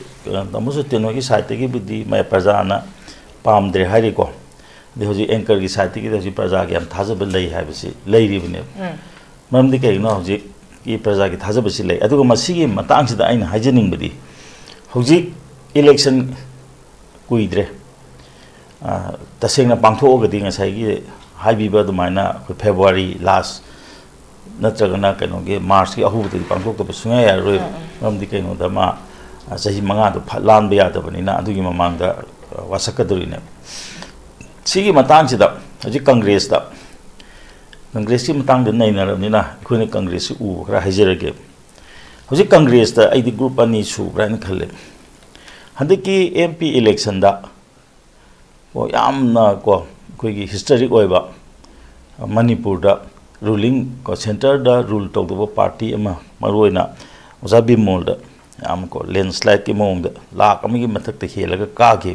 tamusu teno gi site gi budi mai prajana pamdre hari ko de hoji anchor gi site gi de praja gi am thajab lei ha bisi lei ri bine mam di kai no hoji ki praja gi thajab bisi lei adu ma sigi matang sida aina hajening budi hoji election kuidre tasengna pangtho ga di ngasai gi haibi ba dumaina February last natragana kanoge March ki ahu de pangtok to sunga ya roi ꯃꯔꯝꯗꯤ ꯀꯩꯅꯣꯗ ꯃꯥ ꯆꯍꯤ 5ꯗꯣ ꯂꯥꯟꯕ ꯌꯥꯗꯕꯅꯤꯅ ꯑꯗꯨꯒꯤ ꯃꯃꯥꯡꯗ ꯋꯥꯁꯛꯀꯗꯣꯔꯤꯅꯦ ꯁꯤꯒꯤ ꯃꯇꯥꯡꯁꯤꯗ ꯍꯧꯖꯤꯛ ꯀꯪꯒ꯭ꯔꯦꯁꯀꯤ ꯃꯇꯥꯡꯗ ꯅꯩꯅꯔꯕꯅꯤꯅ ꯑꯩꯈꯣꯏꯅ ꯀꯪꯒ꯭ꯔꯦꯁꯁꯤ ꯎꯕ ꯈꯔ ꯍꯥꯏꯖꯔꯒꯦ ꯍꯧꯖꯤꯛ ꯀꯪꯒ꯭ꯔꯦꯁꯇ ꯑꯩꯗꯤ ꯒ꯭ꯔꯨꯞ ꯑꯅꯤ ꯁꯨꯕ꯭ꯔꯥ ꯍꯥꯏꯅ ꯈꯜꯂꯦ ꯍꯟꯗꯛꯀꯤ MP ꯏꯂꯦꯛꯁꯟꯗ ꯌꯥꯝꯅ ꯑꯩꯈꯣꯏꯒꯤ ꯍꯤꯁꯇꯣꯔꯤꯛ ꯑꯣꯏꯕ ꯃꯅꯤꯄꯨꯔꯗ ꯔꯨꯂꯤꯡ ꯁꯦꯟꯇꯔꯗ ꯔꯨꯜ ꯇꯧꯗꯕ ꯄꯥꯔꯇꯤ ꯑꯃ ꯃꯔꯨꯑꯣꯏꯅ ꯑꯣꯖꯥ ꯕꯤꯃꯣꯜꯗ ꯌꯥꯝ ꯂꯦꯟꯁ꯭ꯂꯥꯏꯗꯀꯤ ꯃꯑꯣꯡꯗ ꯂꯥꯛ ꯑꯃꯒꯤ ꯃꯊꯛꯇ ꯍꯦꯜꯂꯒ ꯀꯥꯈꯤ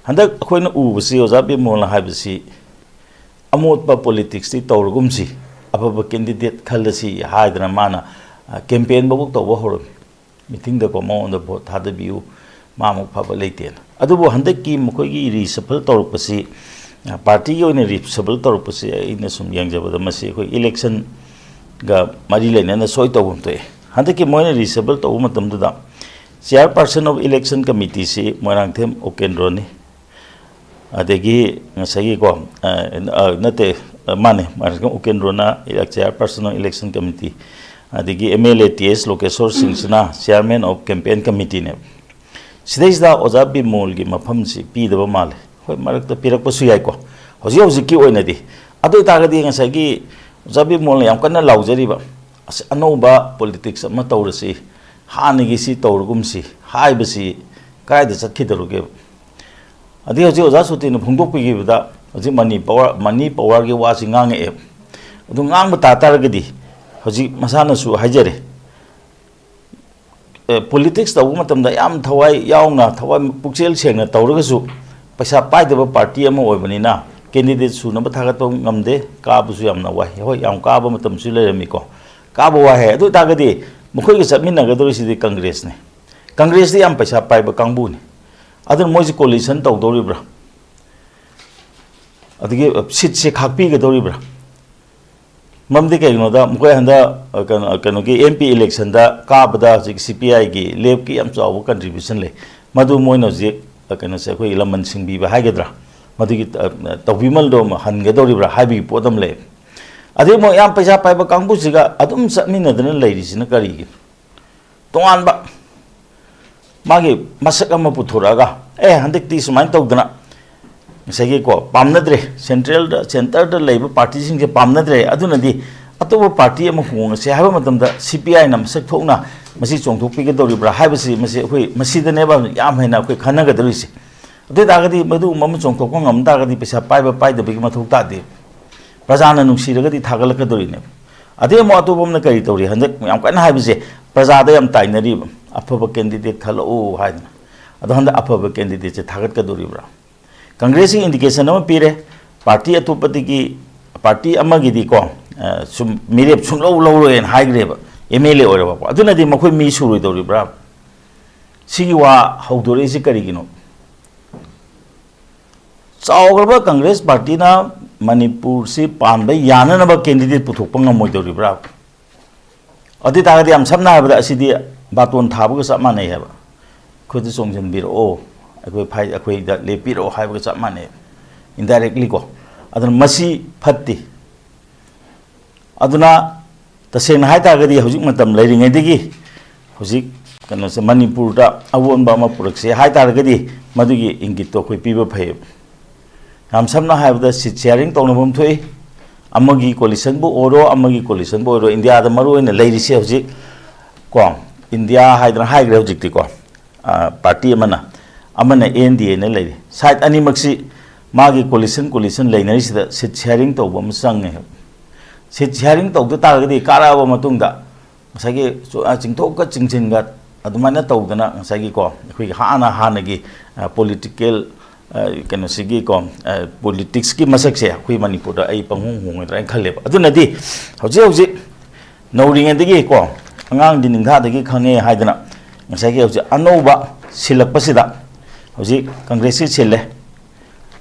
ꯍꯟꯗꯛ ꯑꯩꯈꯣꯏꯅ ꯎꯕꯁꯤ ꯑꯣꯖꯥ ꯕꯤꯃꯣꯜꯅ ꯍꯥꯏꯕꯁꯤ ꯑꯃꯣꯠꯄ ꯄꯣꯂꯤꯇꯤꯛꯁꯇꯤ ꯇꯧꯔꯒꯨꯝꯁꯤ ꯑꯐꯕ ꯀꯦꯟꯗꯤꯗꯦꯠ ꯈꯜꯂꯁꯤ ꯍꯥꯏꯗꯅ ꯃꯥꯅ ꯀꯦꯝꯄꯦꯟ ꯕꯕꯨꯛ ꯇꯧꯕ ꯍꯧꯔꯝꯃꯤ ꯃꯤꯇꯤꯡꯗꯀꯣ ꯃꯉꯣꯟꯗ ꯚꯣꯠ ꯊꯥꯗꯕꯤꯌꯨ ꯃꯥꯃꯨꯛ ꯐꯕ ꯂꯩꯇꯦꯅ ꯑꯗꯨꯕꯨ ꯍꯟꯗꯛꯀꯤ ꯃꯈꯣꯏꯒꯤ ꯔꯤꯁꯐꯜ ꯇꯧꯔꯛꯄꯁꯤ ꯄꯥꯔꯇꯤꯒꯤ ꯑꯣꯏꯅ ꯔꯤꯁꯐꯜ ꯇꯧꯔꯛꯄꯁꯤ ꯑꯩꯅ ꯁꯨꯝ ꯌꯦꯡꯖꯕꯗ ꯃꯁꯤ ꯑꯩꯈꯣꯏ ꯏꯂꯦꯛꯁꯟꯒ ꯃꯔꯤ ꯂꯩꯅꯅ ꯁꯣꯏ ꯇꯧꯐꯝ ꯊꯣꯛꯑꯦ ꯍꯟꯗꯛꯀꯤ ꯃꯣꯏꯅ ꯔꯤꯁꯐꯜ ꯇꯧꯕ ꯃꯇꯝꯗꯨꯗ ꯆꯤꯌꯔꯄꯔꯁꯟ ꯑꯣꯐ ꯏꯂꯦꯛꯁꯟ ꯀꯃꯤꯇꯤꯁꯤ ꯃꯣꯏꯔꯥꯡꯊꯦꯝ ꯑꯣꯀꯦꯟꯗ꯭ꯔꯣꯅꯤ ꯑꯗꯒꯤ ꯉꯁꯥꯏꯒꯤꯀꯣ ꯅꯠꯇꯦ ꯃꯥꯅꯦ ꯃꯣꯏꯔꯥꯡꯊꯦꯝ ꯑꯣꯀꯦꯟꯗ꯭ꯔꯣꯅ ꯆꯤꯌꯔꯄꯔꯁꯟ ꯑꯣꯐ ꯏꯂꯦꯛꯁꯟ ꯀꯃꯤꯇꯤ ꯑꯗꯒꯤ MLA TS ꯂꯣꯀꯦꯁꯣꯔꯁꯤꯡꯁꯤꯅ ꯆꯤꯌꯔꯃꯦꯟ ꯑꯣꯐ ꯀꯦꯝꯄꯦꯟ ꯀꯃꯤꯇꯤꯅꯦ ꯁꯤꯗꯩꯁꯤꯗ ꯑꯣꯖꯥ ꯕꯤꯃꯣꯜꯒꯤ ꯃꯐꯝꯁꯤ ꯄꯤꯗꯕ ꯃꯥꯜꯂꯦ ꯍꯣꯏ ꯃꯔꯛꯇ ꯄꯤꯔꯛꯄꯁꯨ ꯌꯥꯏꯀꯣ ꯍꯧꯖꯤꯛꯀꯤ ꯑꯣꯏꯅꯗꯤ ꯑꯗꯨ ꯑꯣꯏꯇꯥꯔꯒꯗꯤ ꯉꯁꯥꯏꯒꯤ ꯑꯣꯖꯥ ꯕꯤꯃꯣꯜꯅ ꯌꯥꯝ ꯀꯟꯅ ꯂꯥꯎꯖꯔꯤꯕ ꯑꯅꯧꯕ ꯄꯣꯂꯤꯇꯤꯛꯁ ꯑꯃ ꯇꯧꯔꯁꯤ ꯍꯥꯟꯅꯒꯤꯁꯤ ꯇꯧꯔꯒꯨꯝꯁꯤ ꯍꯥꯏꯕꯁꯤ ꯀꯗꯥꯏꯗ ꯆꯠꯈꯤꯗꯧꯔꯒꯦꯕ ꯑꯗꯩ ꯍꯧꯖꯤꯛ ꯑꯣꯖꯥ ꯁꯣꯇꯤꯟꯅ ꯐꯣꯡꯗꯣꯛꯄꯤꯈꯤꯕꯗ ꯍꯧꯖꯤꯛ ꯃꯅꯤ ꯄꯋꯥꯔꯒꯤ ꯋꯥꯁꯤ ꯉꯥꯡꯉꯛꯑꯦ ꯑꯗꯨ ꯉꯥꯡꯕ ꯇꯥꯔꯒꯗꯤ ꯍꯧꯖꯤꯛ ꯃꯁꯥꯅꯁꯨ ꯍꯥꯏꯖꯔꯦ ꯄꯣꯂꯤꯇꯤꯛꯁ ꯇꯧꯕ ꯃꯇꯝꯗ ꯌꯥꯝ ꯊꯋꯥꯏ ꯌꯥꯎꯅ ꯊꯋꯥꯏ ꯄꯨꯛꯆꯦꯜ ꯁꯦꯡꯅ ꯇꯧꯔꯒꯁꯨ ꯄꯩꯁꯥ ꯄꯥꯏꯗꯕ ꯄꯥꯔꯇꯤ ꯑꯃ ꯑꯣꯏꯕꯅꯤꯅ ꯀꯦꯟꯗꯤꯗꯦꯠ ꯁꯨꯅꯕ ꯊꯥꯒꯠꯄ ꯉꯝꯗꯦ ꯀꯥꯕꯁꯨ ꯌꯥꯝꯅ ꯋꯥꯏ ꯍꯣꯏ ꯌꯥꯝ ꯀꯥꯕ ꯃꯇꯝꯁꯨ ꯂꯩꯔꯝꯃꯤꯀꯣ ꯀꯥꯕ ꯋꯥꯏ ꯍꯥꯏ ꯑꯗꯨ ꯑꯣꯏꯇꯥꯔꯒꯗꯤ ꯃꯈꯣꯏꯒ ꯆꯠꯃꯤꯟꯅꯒꯗꯧꯔꯤꯁꯤꯗꯤ ꯀꯪꯒ꯭ꯔꯦꯁꯅꯤ ꯀꯪꯒ꯭ꯔꯦꯁꯇꯤ ꯌꯥꯝ ꯄꯩꯁꯥ ꯄꯥꯏꯕ ꯀꯥꯡꯕꯨꯅꯤ ꯑꯗꯨꯅ ꯃꯣꯏꯁꯤ ꯀꯣꯂꯤꯁꯟ ꯇꯧꯗꯧꯔꯤꯕ꯭ꯔꯥ ꯑꯗꯒꯤ ꯁꯤꯠꯁꯦ ꯈꯥꯛꯄꯤꯒꯗꯧꯔꯤꯕ꯭ꯔꯥ ꯃꯔꯝꯗꯤ ꯀꯩꯒꯤꯅꯣꯗ ꯃꯈꯣꯏ ꯍꯟꯗꯛ ꯀꯩꯅꯣꯒꯤ MP ꯏꯂꯦꯛꯁꯟꯗ ꯀꯥꯕꯗ ꯍꯧꯖꯤꯛ CPIꯒꯤ ꯂꯦꯞꯀꯤ ꯌꯥꯝ ꯆꯥꯎꯕ ꯀꯟꯇ꯭ꯔꯤꯕ꯭ꯌꯨꯁꯟ ꯂꯩ ꯃꯗꯨ ꯃꯣꯏꯅ ꯍꯧꯖꯤꯛ ꯀꯩꯅꯣꯁꯦ ꯑꯩꯈꯣꯏ ꯂꯃꯟ ꯁꯤꯡꯕꯤꯕ ꯍꯥꯏꯒꯗ꯭ꯔꯥ ꯃꯗꯨꯒꯤ ꯇꯧꯕꯤꯃꯜꯗꯣ ꯍꯟꯒꯗꯧꯔꯤꯕ꯭ꯔꯥ ꯍꯥꯏꯕꯒꯤ ꯄꯣꯠ ꯑꯃ ꯂꯩ ꯑꯗꯩ ꯃꯣꯏ ꯌꯥꯝ ꯄꯩꯁꯥ ꯄꯥꯏꯕ ꯀꯥꯡꯕꯨꯁꯤꯒ ꯑꯗꯨꯝ ꯆꯠꯃꯤꯟꯅꯗꯅ ꯂꯩꯔꯤꯁꯤꯅ ꯀꯔꯤꯒꯤ ꯇꯣꯉꯥꯟꯕ ꯃꯥꯒꯤ ꯃꯁꯛ ꯑꯃ ꯄꯨꯊꯣꯔꯛꯑꯒ ꯍꯟꯗꯛꯇꯤ ꯁꯨꯃꯥꯏꯅ ꯇꯧꯗꯅ ꯉꯁꯥꯏꯒꯤꯀꯣ ꯄꯥꯝꯅꯗ꯭ꯔꯦ ꯁꯦꯟꯇꯔꯗ ꯂꯩꯕ ꯄꯥꯔꯇꯤꯁꯤꯡꯁꯦ ꯄꯥꯝꯅꯗ꯭ꯔꯦ ꯑꯗꯨꯅꯗꯤ ꯑꯇꯣꯞꯄ ꯄꯥꯔꯇꯤ ꯑꯃ ꯍꯣꯡꯉꯁꯦ ꯍꯥꯏꯕ ꯃꯇꯝꯗ CPIꯅ ꯃꯁꯛ ꯊꯣꯛꯅ ꯃꯁꯤ ꯆꯣꯡꯊꯣꯛꯄꯤꯒꯗꯧꯔꯤꯕ꯭ꯔꯥ ꯍꯥꯏꯕꯁꯤ ꯃꯁꯤ ꯑꯩꯈꯣꯏ ꯃꯁꯤꯗꯅꯦꯕ ꯌꯥꯝ ꯍꯦꯟꯅ ꯑꯩꯈꯣꯏ ꯈꯟꯅꯒꯗꯧꯔꯤꯁꯦ ꯑꯗꯨ ꯑꯣꯏꯇꯥꯔꯒꯗꯤ ꯃꯗꯨꯒꯨꯝꯕ ꯑꯃ ꯆꯣꯡꯊꯣꯛꯄ ꯉꯝ ꯇꯥꯔꯒꯗꯤ ꯄꯩꯁꯥ ꯄꯥꯏꯕ ꯄꯥꯏꯗꯕꯒꯤ ꯃꯊꯧ ꯇꯥꯗꯦ ꯄ꯭ꯔꯖꯥꯅ ꯅꯨꯡꯁꯤꯔꯒꯗꯤ ꯊꯥꯒꯠꯂꯛꯀꯗꯧꯔꯤꯅꯦꯕ ꯑꯗꯩ ꯑꯃꯨꯛ ꯑꯇꯣꯞꯄ ꯑꯃꯅ ꯀꯔꯤ ꯇꯧꯔꯤ ꯍꯟꯗꯛ ꯌꯥꯝ ꯀꯟꯅ ꯍꯥꯏꯕꯁꯦ ꯄ꯭ꯔꯖꯥꯗ ꯌꯥꯝ ꯇꯥꯏꯅꯔꯤꯕ ꯑꯐꯕ ꯀꯦꯟꯗꯤꯗꯦꯠ ꯈꯜꯂꯛꯎ ꯍꯥꯏꯗꯅ ꯑꯗꯣ ꯍꯟꯗꯛ ꯑꯐꯕ ꯀꯦꯟꯗꯤꯗꯦꯠꯁꯦ ꯊꯥꯒꯠꯀꯗꯧꯔꯤꯕ꯭ꯔꯥ ꯀꯪꯒ꯭ꯔꯦꯁꯀꯤ ꯏꯟꯗꯤꯀꯦꯁꯟ ꯑꯃ ꯄꯤꯔꯦ ꯄꯥꯔꯇꯤ ꯑꯇꯣꯞꯄꯗꯒꯤ ꯄꯥꯔꯇꯤ ꯑꯃꯒꯤꯗꯤꯀꯣ ꯁꯨꯝ ꯃꯤꯔꯦꯞ ꯁꯨꯡꯂꯧ ꯂꯧꯔꯣꯏꯅ ꯍꯥꯏꯈ꯭ꯔꯦꯕ MLA ꯑꯣꯏꯔꯕꯀꯣ ꯑꯗꯨꯅꯗꯤ ꯃꯈꯣꯏ ꯃꯤ ꯁꯨꯔꯣꯏꯗꯧꯔꯤꯕ꯭ꯔꯥ ꯁꯤꯒꯤ ꯋꯥ ꯍꯧꯗꯣꯔꯛꯏꯁꯤ ꯀꯔꯤꯒꯤꯅꯣ ꯆꯥꯎꯈ꯭ꯔꯕ ꯀꯪꯒ꯭ꯔꯦꯁ ꯄꯥꯔꯇꯤꯅ ꯃꯅꯤꯄꯨꯔꯁꯤ ꯄꯥꯟꯕ ꯌꯥꯅꯅꯕ ꯀꯦꯟꯗꯤꯗꯦꯠ ꯄꯨꯊꯣꯛꯄ ꯉꯝꯃꯣꯏꯗꯧꯔꯤꯕ꯭ꯔꯥ ꯑꯗꯨ ꯇꯥꯔꯒꯗꯤ ꯌꯥꯝ ꯁꯝꯅ ꯍꯥꯏꯔꯕꯗ ꯑꯁꯤꯗꯤ ꯕꯥꯇꯣꯟ ꯊꯥꯕꯒ ꯆꯞ ꯃꯥꯟꯅꯩ ꯍꯥꯏꯕ ꯑꯩꯈꯣꯏꯗ ꯆꯣꯡꯁꯤꯟꯕꯤꯔꯛꯑꯣ ꯑꯩꯈꯣꯏꯗ ꯂꯦꯞꯄꯤꯔꯛꯑꯣ ꯍꯥꯏꯕꯒ ꯆꯞ ꯃꯥꯟꯅꯩ ꯏꯟꯗꯥꯏꯔꯦꯛꯂꯤꯀꯣ ꯑꯗꯨꯅ ꯃꯁꯤ ꯐꯠꯇꯦ ꯑꯗꯨꯅ ꯇꯁꯦꯡꯅ ꯍꯥꯏꯇꯥꯔꯒꯗꯤ ꯍꯧꯖꯤक ꯃꯇꯝ ꯂꯩꯔꯤꯉꯩꯗꯒꯤ ꯍꯧꯖꯤक ꯀꯩꯅꯣꯁꯦ ꯃꯅꯤꯄꯨꯔꯗ ꯑꯑꯣꯟꯕ ꯑꯃ ꯄꯨꯔꯛꯁꯦ ꯍꯥꯏꯇꯥꯔꯒꯗꯤ ꯃꯗꯨꯒꯤ ꯏꯪꯒꯤꯠꯇꯣ ꯑꯩꯈꯣꯏ ꯄꯤꯕ ꯐꯩ ꯌꯥꯝ ꯁꯝꯅ ꯍꯥꯏꯔꯕꯗ ꯁꯤꯠ ꯁꯦꯌꯥꯔꯤꯡ ꯇꯧꯅꯐꯝ ꯊꯣꯛꯏ ꯑꯃꯒꯤ ꯀꯣꯂꯤꯁꯟꯕꯨ ꯑꯣꯏꯔꯣ ꯑꯃꯒꯤ ꯀꯣꯂꯤꯁꯟꯕꯨ ꯑꯣꯏꯔꯣ ꯏꯟꯗꯤꯌꯥꯗ ꯃꯔꯨꯑꯣꯏꯅ ꯂꯩꯔꯤꯁꯦ ꯍꯧꯖꯤक ꯀꯣ ꯏꯟꯗꯤꯌꯥ ꯍꯥꯏꯗꯅ ꯍꯥꯏꯈ꯭ꯔꯦ ꯍꯧꯖꯤꯛꯇꯤꯀꯣ ꯄꯥꯔꯇꯤ ꯑꯃꯅ ANDA ꯂꯩꯔꯤ ꯁꯥꯏꯠ ꯑꯅꯤꯃꯛꯁꯤ मागी कोलिशन लेनरीसिदा सिट शेयरिंग तौब अम चंगे सिट शेयरिंग तौद तारगदी काराबा मतुंगदा ngसागी चिंगथोक चिंगचिनगा अदुमाना तौदना ngसागी को अखोई हानागी पॉलिटिकल कनोसिगी को पॉलिटिक्स की मसक से अखोई मणिपुर आई पंगों होंगद्रा खलेब अदुनदी हौजे हौजे नौरिंगदगी को अंगांग दिनिंगदादगी खंगे हाइदना ngसागी हौजे अनौबा सिलकपसिदा हौजे कांग्रेस की सिले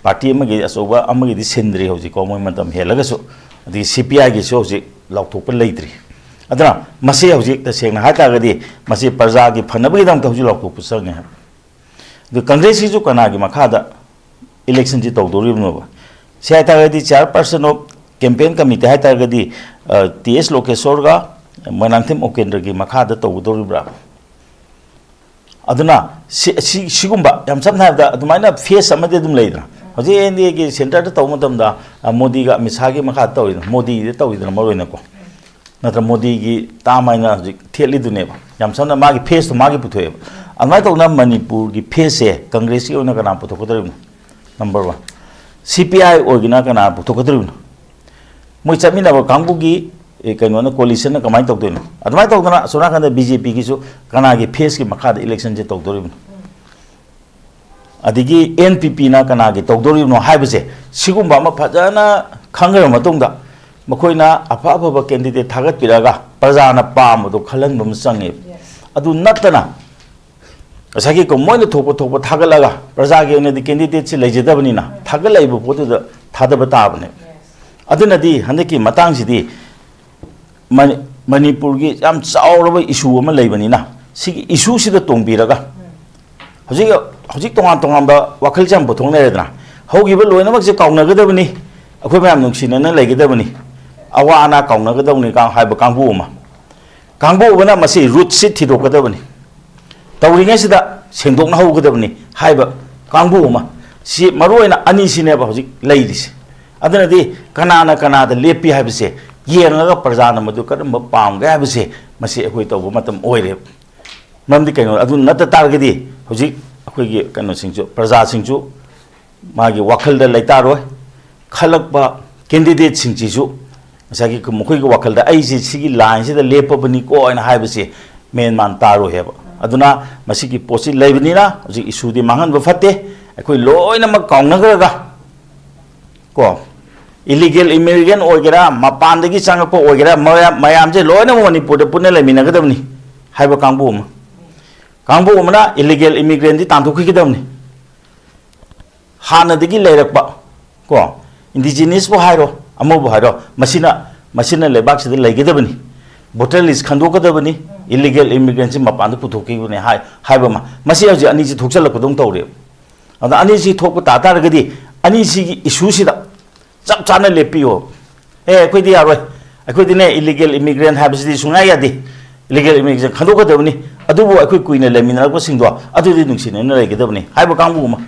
पार्टी अमगी असोबा अमगी दि सिंद्री हौजे को मोय मतम हेलगसो अदि CPI गी सो हौजे लाउथोप लेद्री अदना मसे हौजे तसेंगना हातागदी मसे प्रजा की फनबगी दम हौजे लाउथोप संगे दु कांग्रेस की जो कनागी मखादा इलेक्शन जी तौदोरिबनोबा से हातागदी चेयरपर्सन ऑफ कैंपेन कमिटी हातागदी TS लोकेश्वरगा Manangthim Okendra gi Makada Tawdoribra. Aduna Sigumba, Yam sometimes the minor face some of them later. Jose in the center to Tomatum, Modi got Miss Hagi Makato, Modi the Tow in the Morinaco. Not a Modi Tamina Telly do never. Yam Sanda Magi pays to Magi Putu. And I told them Manipur, the Pese, Congressi Onagana Putokodrim. Number 1. CPI Organakana Putokodrim. Muchamina Kambugi, a canon coalition, a command of them. At my talk, Sonaka the BJP Gisu, Kanagi Peski Makad election jet of Dorim. Adigi NPP na Kanagi, Togdorim no Habise, Sigumba Pajana, Kanga Matunga, Makoina, a papa candidate Tagat Piraga, Pazana Palm, to Kalan Sangi. Adu Natana. Asaki Mono Topo Tagalaga, Brazagi and the candidates Legidabanina, Tagalabo put to the Tadabatabane. Adunadi, Handeki Matangsi, Manipur, I'm sorry issue Malabanina. See issues the Tombiraga. Hojik Tonga, Wakaljam, Botonera. How give a loan of the Kaunagabani, a Kumam Nuxin and a Legabani. Awana Kaunagadoni, Hyperkanguma. Kango, when I must say, root city to Gadabani. Tauringa da sendok na hogadabni haiba kangbu si maroina ani sineba hojik ladies adana di kanana da lepi haibse yenga prajana madu kadam pam ga haibse masi akoi tawbu matam oire mamdi kaino adu nata targedi hojik akoi gi kano singju praja singju magi wakal da laitaro khalak ba candidate singji ju asagi ko mukoi gi wakal da ai sigi line si da lepa bani ko ina haibse men man taro heba aduna masiki posi leibnina ji issue di mangan bafate akoi loina ma kaunagaga ko illegal immigrant ogera mapandagi changako ogera mayam je loina Manipur de punne leminagadamni haiba kangbu na illegal immigrant di tanthukhi gidamni hana digi leirakba ko indigenous bo hairo amo bo hairo masina lebak sida leigidabni voter list khandokadabni illegal immigrants mapan putoki ne haibama masi haji ani ji thokchal kodong tawre ada ani ji thok ta ta ragadi ani ji issue sida chap chana lepio koi di aroi akoi di ne illegal immigrant habisi sungai yadi illegal immigrant khandokadabni adubu akoi kuina lemina ko singdo adu di nungsine na regedabni haiba kangbu ma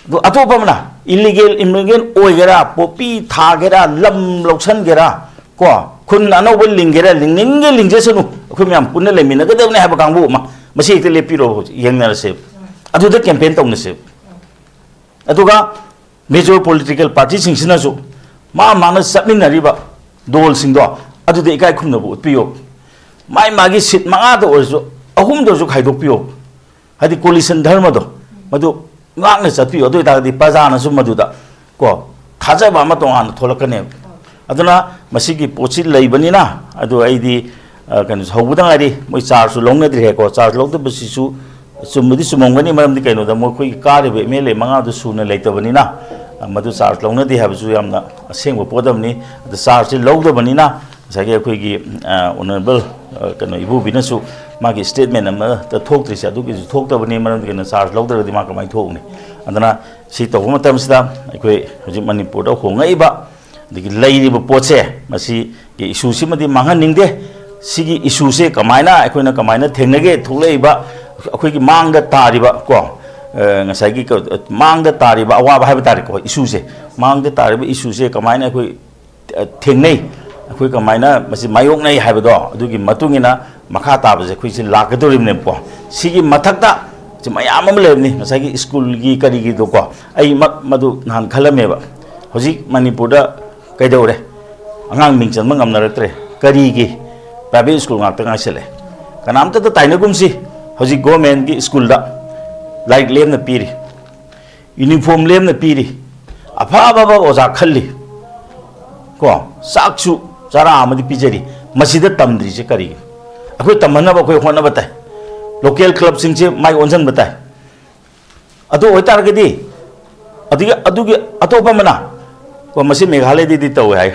do atopa mana illegal immigrant oigera popi thagera lam loksan gera ko kun anauba lingera lingninge lingesanu kumyam punna lemina gadabne haba kangbu ma masi te lepiro yengna se adu da campaign tawna se aduga major political parties singsina su mana sabmina riba dol singdo adu de ikai khumna bu piyo mai magi sit manga do orjo ahum do ju khaidok piyo hadi coalition dharma do madu ngakna chatpiyo do ta di pajana su madu da ko thaja ba ma tongan tholakane aduna masigi pochi leibanina adu aidi kan hobudang ari moi charge longna dire ko charge log de basisu sumudi sumongani maramdi kaino da mo koi kare be mele manga du suna leitabanina madu charge longna di habu yamna asengbo podamni the charge log de banina sage koi gi honorable kano ibu binasu magi statement ama ta thok tri sa du gi thok ta bani maramdi kaino charge log de di ma kamai thok ni adana si to homa tamsida koi hoji Manipur da hongai ba digi leiri ba poche masi gi issue simadi mangan ningde sigi issue se kamaina akoina kamaina thengnage thuleiba akoi gi mangda tariba ko ngasai gi mangda tariba awa ba haiba tari ko issue se mangda tariba issue se kamaina akoi thengnei akoi kamaina masi mayok nei haiba do adugi matungina makha taba je khoi se lakadorim ne po sigi mathakta je mayam am lebni ngasai gi school gi kari gi do ko ai madu nan khalameba hoji Manipur da kaidore angang mingchan mangam naratre kari gi private school ngak tanga sele kanam ta taina gumsi hoji government gi school da like lem na piri uniform lem na piri apha baba oja khalli ko saksu jara amadi pijari masida tamdri je kari akoi tamana ba koi hona batai local club sing je mai onjan batai ado oitar ge di adugi atopa mana ko masi meghalaya di taw hai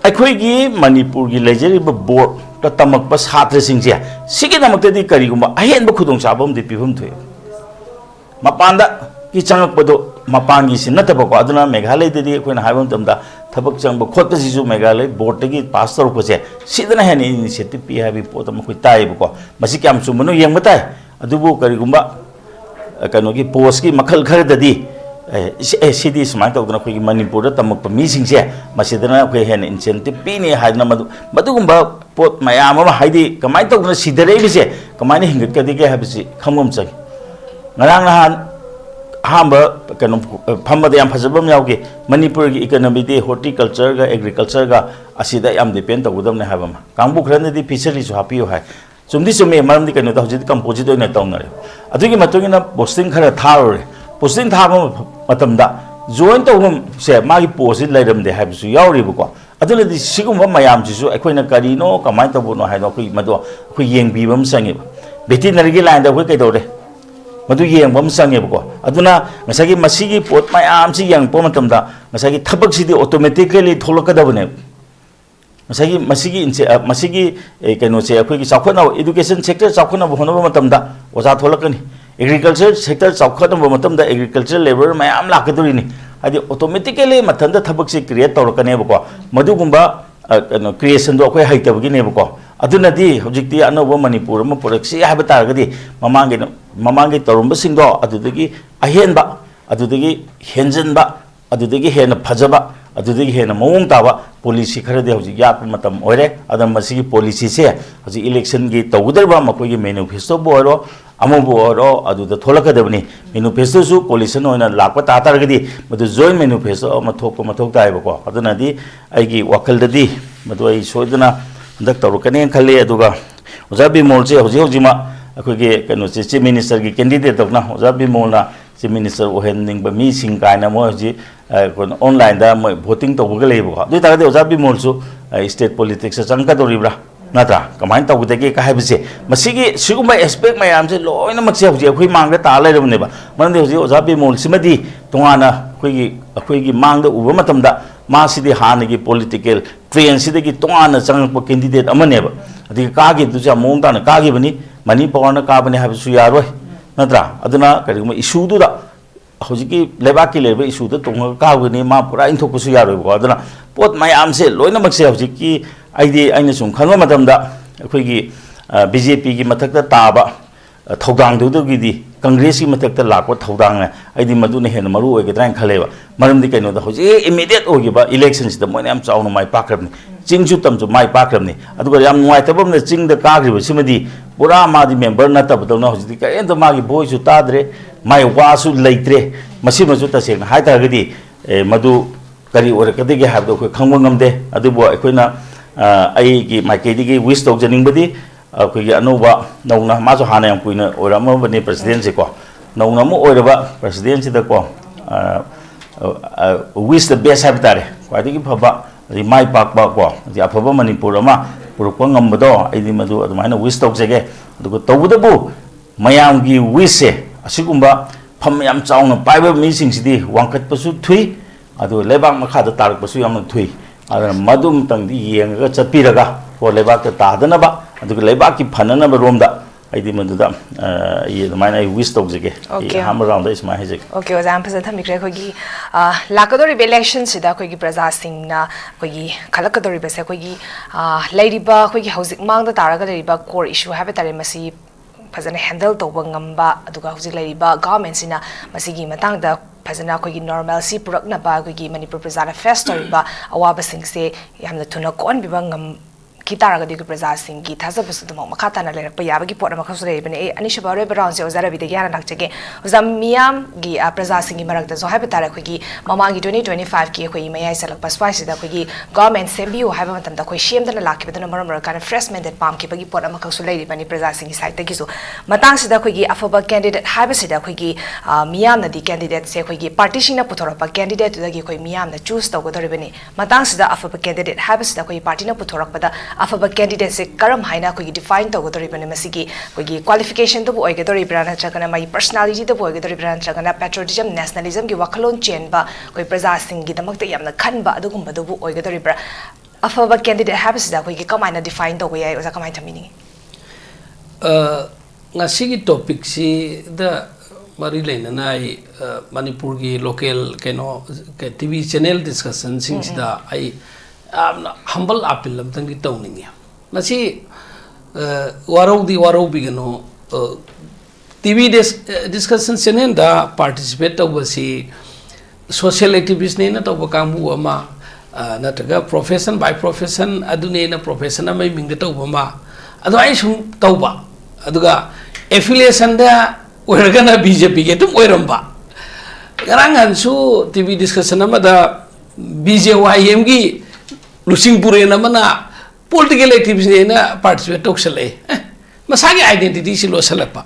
akoi gi Manipur gi lejeri ba board ta tamak ba satra singje sigi namak te di kari guma ahen ba khudong sabam di pibum thoi mapanda ki changak bodo mapangi si nataba ko aduna Meghalaya dadi ko na haibam tamda thabak chang ba khot si ju Meghalaya board gi pass tor ko che sidana hen initiative pi habi pot ma khoi tai ko masi kyam chu manu yeng batai adubu kari gumba kano gi post gi makhal khar dadi sidi smart tawdana khoi Manipur da tamak pa mi sing se masidana khoi hen incentive pi ni haidna madu gumba pot mayam ma haidi kamai tawdana sidare bi se kamai ni hingat ka di ge habisi khamgam chang ngarang nahan hamba kano phamada yam phajabam yauge Manipur gi economy de horticulture ga agriculture ga asida yam depend tawdam ne habam kangbu khran di fishery su hapiyo hai sumdi sume maram di kano da hojit composite oina tawnare adugi matungina posting khara tharore posting thaba matamda join tawum se magi post lairam de habsu yauri bu aduna di sigum mayam jisu akoina karino kamai tabuno haino khoi mado khoi yengbi bam sangi veterinary gi line da khoi kai dore madu yeng bam sangi bu aduna ngasagi masigi pot mayam si yang po matamda ngasagi thabak sidi automatically tholakadabune masagi masigi kano se akhoi gi sakhona education sector sakhona bu hono matamda oja tholakani agriculture sector sakhona bu matamda agriculture labor mayam lakaduri ni adi automatically mathanda thabak se create tawrakane bu madu gumba kano creation do akhoi haitabagi ne bu aduna di hojikti anoba Manipur ma production haba taragadi mamangi tarumba singdo adudagi ahenba adudagi henjenba adudagi hena phajaba adudagi hena mawong tawa policy kharade hojik yak matam oire adam masigi policy se hojik election gi tawudarba makoi gi manifesto boiro amobo oro aduda tholakadabni manifesto su coalition oina lakpa tataragadi madu joint manifesto mathok taib ko aduna di aigi wakaldadi madu ai soidana dak tawrukane khalle aduga ojabi molje hojima akoge kano chief minister gi candidate dokna ojabi molna chief minister ohending ba mi singkaina mo ji online da mo voting to buga lebo dui ta de ojabi molsu state politics changka doribra natra kamain ta gudege ka habise masigi siguma aspect mayam se loina makse hoji khoi mangda ta lairabne ba mande hoji ojabi mol simadi tongana khoi gi mangda uba matamda masidi hanagi political train sidagi tongana changpa candidate amane ba adi ka gi duja mongda na ka gi bani Manipur na ka bani habisu yaroi natra aduna kariguma issue du da hojiki lebaki lebe issue da tong ka bani ma pura inthokusu yaroi ko aduna pot mayam se loina makse hojiki aidi aina sum khanwa matamda akhoi gi BJP gi mathakta taba thodang du gi di Congress ki mathakta lakwa thodang na aidi maduna hen maru oigedran khaleba maram di kaino da hoji immediate ogiba elections da moina am chauna mai pakrabni chingju tamju mai pakrabni aduga yam nuai tabam na ching da kagriba simadi pura madi member na tabdona hoji ka enda magi voice su tadre mai wasu leitre masi maju ta seng hai ta gadi madu kari ore kadege habdo ko khangwa ngamde adubo akoina ai gi maikedi gi wish tok janing badi ko gi anuba nongna ma so hana yam kuina orama bani president se ko nongna mo oraba president se da ko wish the best habitare kwadi gi phaba mai pak ba ko ji aphaba Manipur ama purukwa ngambado aidi madu admaina wish tok jege adugo tawudabu mayam gi wish se asigumba pham yam chauna paiba mi sing sidi wangkat pasu thui adu lebak makha da tarak pasu yam thui adana madum tang di yenga chapiraga ko lebak ta tadana ba adugo lebak ki phanana ba romda aidi madu da ye admaina wish tok jege ham round is my hejek okay ozam phasa thamikre khogi lakadori election sida khogi praja singh na khogi khalakadori bese khogi lairiba khogi hauzik mangda taraga lairiba core issue have tare masi phajana handle to ngamba aduga hauzik lairiba government sina masigi matang da phajana khogi normalcy purakna ba khogi Manipur praja face toriba awaba singse yamna thuna kon biba ngam kitaraga di praja singh gi thaza busu dum makata na lerak pa yabagi pot makhasu re bane anisha bare brown se ozara bi de gyana nakchege ozam miyam gi praja singh gi marak da zo habi tara khogi mamangi 2025 ki khoi mayai salak paswai da khogi government sembiu haiba matam da khoi shem da lakki badana maram maram kana fresh mandate pam ki bagi pot makhasu le bani praja singh gi site gi so matang sida khogi afaba candidate haiba sida khogi miyam na di candidate se khogi partition na puthora pa candidate da gi khoi miyam na choose to godore bani matang sida afaba candidate haiba sida khoi party na puthora pa da afaba candidate se karam haina ko define to godori bane masigi ko qualification to boy godori brana chakana mai personality to boy godori brana chakana patriotism nationalism gi wakhalon chen ba ko praja singh gi damak te yamna khan ba adugum ba do boy godori bra afaba candidate habis da ko kamaina define to yai oza kamai thamini ngasigi topic si da mari lain na ai Manipur ki local keno TV channel discussion sing sida ai humble appeal lam tang di tawning ya masi warau bigano TV discussion channel da participate tawasi social activist ne na tawba kamu ama nataga profession by profession adune na profession amai mingda tawba ma adu ai sum tawba aduga affiliation da oirgana BJP ke tum oiramba garangan su TV discussion amada BJYM gi Lusingpure namana political activist ne na participate toksale masagi identity si lo salapa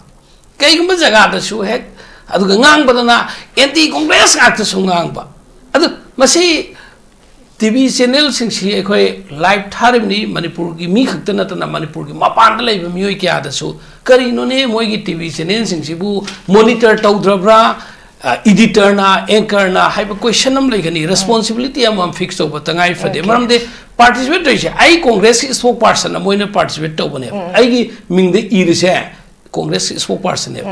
kai gumba jaga da su hek aduga ngang badana anti congress akta su ngang ba adu masi TV channel sing si ekhoi live tharim ni Manipur gi mi khakta na tana Manipur gi mapan da leiba mioi kya da su kari no ne moi gi TV channel sing si bu monitor tawdrabra editor na anchor na haiba question am legani responsibility am fix over tangai fade maram de participate rei ai congress spokesperson na moina participate to bane ai gi ming de irise congress spokesperson ne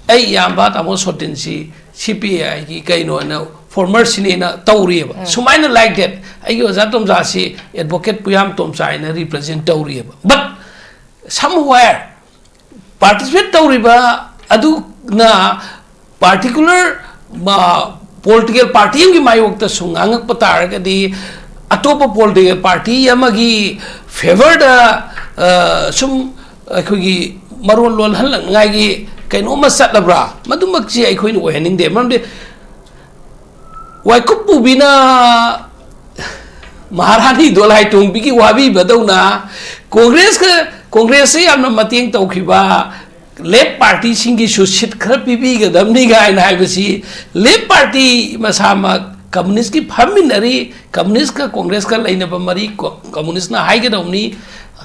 ai yamba tamo SOTIN si CPI gi kaino na former sinina tawrieba sumaina like that ai gi oja tomja si advocate PUYAM TOMCHA ina represent tawrieba but somewhere participate tawriba adu na particular political party की मायोक तो सुंगांग पतार के दी अतोप political party यमगी favored सुम कोई मरोल लोल हल Geigy कहीं मसत लबरा मधुमक्खी आई कोई वो है नहीं दे मरने वाइकुप बिना महारानी दोलाई टोंबी की वाबी बदौ ना कांग्रेस से हमने मतींग तो खिबा लेफ्ट पार्टी सिंगी सुशित खर पीपी के दमनी गाय ना है बसी लेफ्ट पार्टी मसामा कम्युनिस्ट की फमिनरी कम्युनिस्ट का कांग्रेस का लाइन पर मरी कम्युनिस्ट ना हाई के दमनी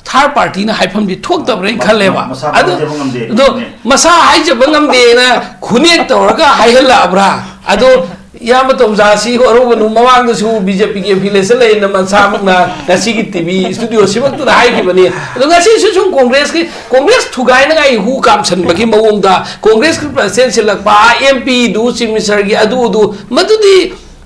थर्ड पार्टी ना हाई फम दी ठोक तब रही खले बा अदो मसा हाई जब गम दे ना खुने तोड़ का हाई हल्ला अबरा अदो या मतलब जासी और वो नु मवांग दसु बीजेपी के affiliation ले न मनसाम ना नसी की टीवी स्टूडियो सिमत तो हाई की बनी तो नसी सुसुम कांग्रेस थुगाई ना गाई हु काम सन बकी मवोंग दा कांग्रेस के प्रेसिडेंट से लगपा MP दु चीफ मिनिस्टर की अदु मदुदी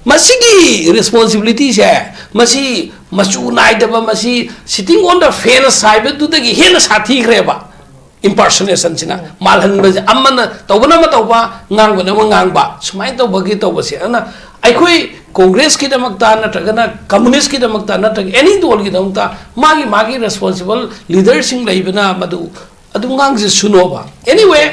मसी की रिस्पांसिबिलिटी है मसी मचू नाइदबा मसी sitting on the fence side दुदगी हेन साथी खरेबा impersonation sina malhan baje amana tawbana ma tawba ngangbana ma ngangba sumai tawbagi tawbase ana aikoi congress ki damakta na tagana communist ki damakta na tag any dol ki damakta magi responsible leaders sing laibana madu adu ngang je sunoba anyway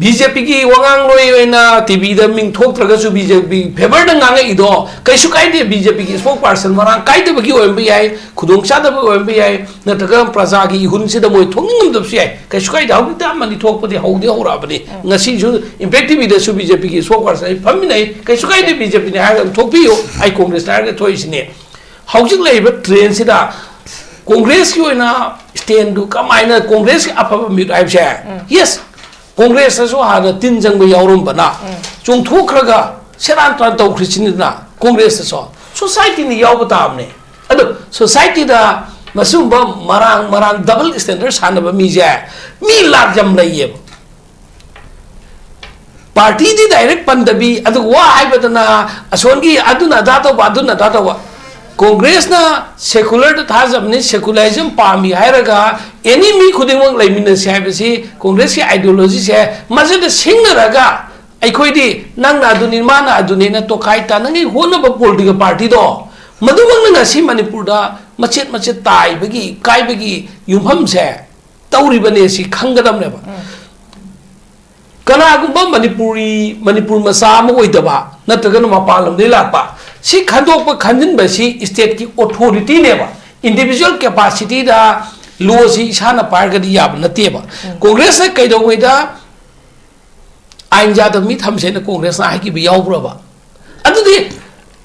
BJP की वंगांग लोई ना TV दा Ming थोक प्रगसु BJP favour दा ngang इदो कैसु काई दे BJP की spokesperson Marang काई दे बकी OMP आई खुदोंग चा दे OMP आई न तक प्रजा की हुन से द मोय थोंगिंग दब से आई कैसु काई दा हुन ता मनी थोक पदे हौ दे होरा बने ngasi ju impact TV दा सु BJP की spokesperson फमि नै कैसु काई दे BJP ने हाय थोक पियो आई कांग्रेस ता के थोइ सिने हौजिक लेब ट्रेन से दा कांग्रेस की ओना स्टैंड दु कमाइना कांग्रेस की अफब मिट आइ से यस कांग्रेस सो हाना तीन जंग यावरम बना चोंथोखरगा सेरान तान तौख्रिसिना कांग्रेस सो सोसाइटी नि याव बतामने अदो सोसाइटी दा मसुम मरांग डबल स्टैंडर्ड सानब मी जे मी लाग जम लइए पार्टी दी डायरेक्ट पंदबी अदो वा हाइबदना असोनगी अदुना दातो कांग्रेस ना सेकुलर था जबने सेकुलरिज्म पामी हायरगा एनी मी खुदिंग लाइमिन से हाइबसी कांग्रेस की आइडियोलॉजी से मजद सिंगरगा अखोइदी नंग अदुनि माना अदुनि न तोखाई तानंगी होनब पॉलिटिकल पार्टी दो मधुबंग नसी मणिपुर दा मचेत ताइबगी काइबगी युमहम से तौरिबने सी खंगदमनेबा कनागुंबा मणिपुर मसा अमा ओइदबा नत्रगन मपालम दे लापा सी खंदोप खंजन बसी स्टेट की अथॉरिटी नेबा इंडिविजुअल कैपेसिटी दा लो सी इसाना पारगदी याब नतेबा कांग्रेस ने कैदोइदा आइन जादब मी थमसे न कांग्रेस ना हाकी बि यावब्रबा अदुदी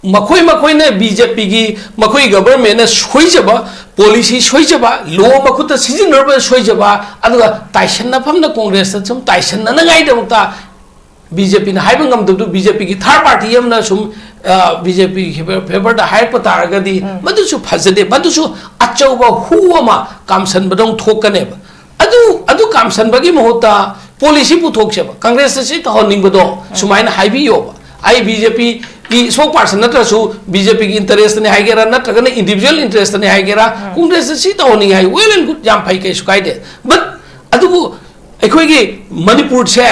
मखोई ने बीजेपी की मखोई गवर्नमेंट ने सोइजबा पॉलिसी सोइजबा लो मखुत सिजिनरबा सोइजबा अदुगा ताइसन नफम न कांग्रेस सम ताइसन न गाइदमता बीजेपी ने हाइब ngam बीजेपी की थर्ड पार्टी हमना सुम बीजेपी फेवर दा हाइप तारगदी मदुसु फजदे मदुसु अचौबा हुमा कामसन बदों थोकने अदु कामसन बगी Mahota policy puthokcheba Congress se to honing bodo sumaina haibi yoba ai BJP ki spokesperson natra su BJP ki interest ne haigera natra kana individual interest ne haigera Congress se to honing hai well and good jam phai kai sukai de but adubu ekhoi gi Manipur se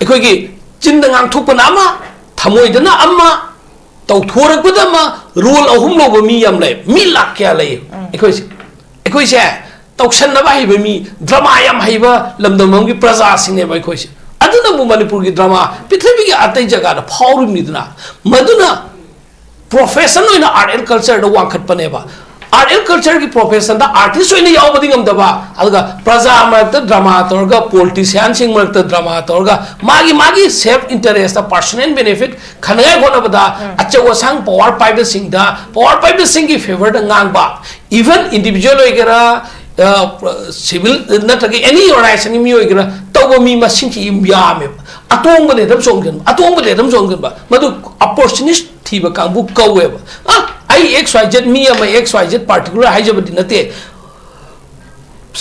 ekhoi gi chinda ngang thokpa nama thamoi dana amma tau thorak badama rule ahum lo ba mi yam le mi lak kya le ekhoi se tausan na bai ba mi drama yam haiba lamdam gi praja sing ne bai khoi se aduna mu Manipur gi drama prithvi gi atai jaga da phaurum ni dana maduna profession oina art and culture da wang khat pane ba art and culture ki profession da artist oina yaw bading am da ba aduga praja marta drama torga politician sing marta drama torga magi self interest da personal benefit khanai gona bada achawa sang power private sing ki favor da ngang ba even individual oigera civil natragi any organization mi oigera tawba mi masing ki yame atong bade dam songgen ba madu opportunist thiba kangbu kawe ba ai xyz mi ama xyz particular haijabadi nate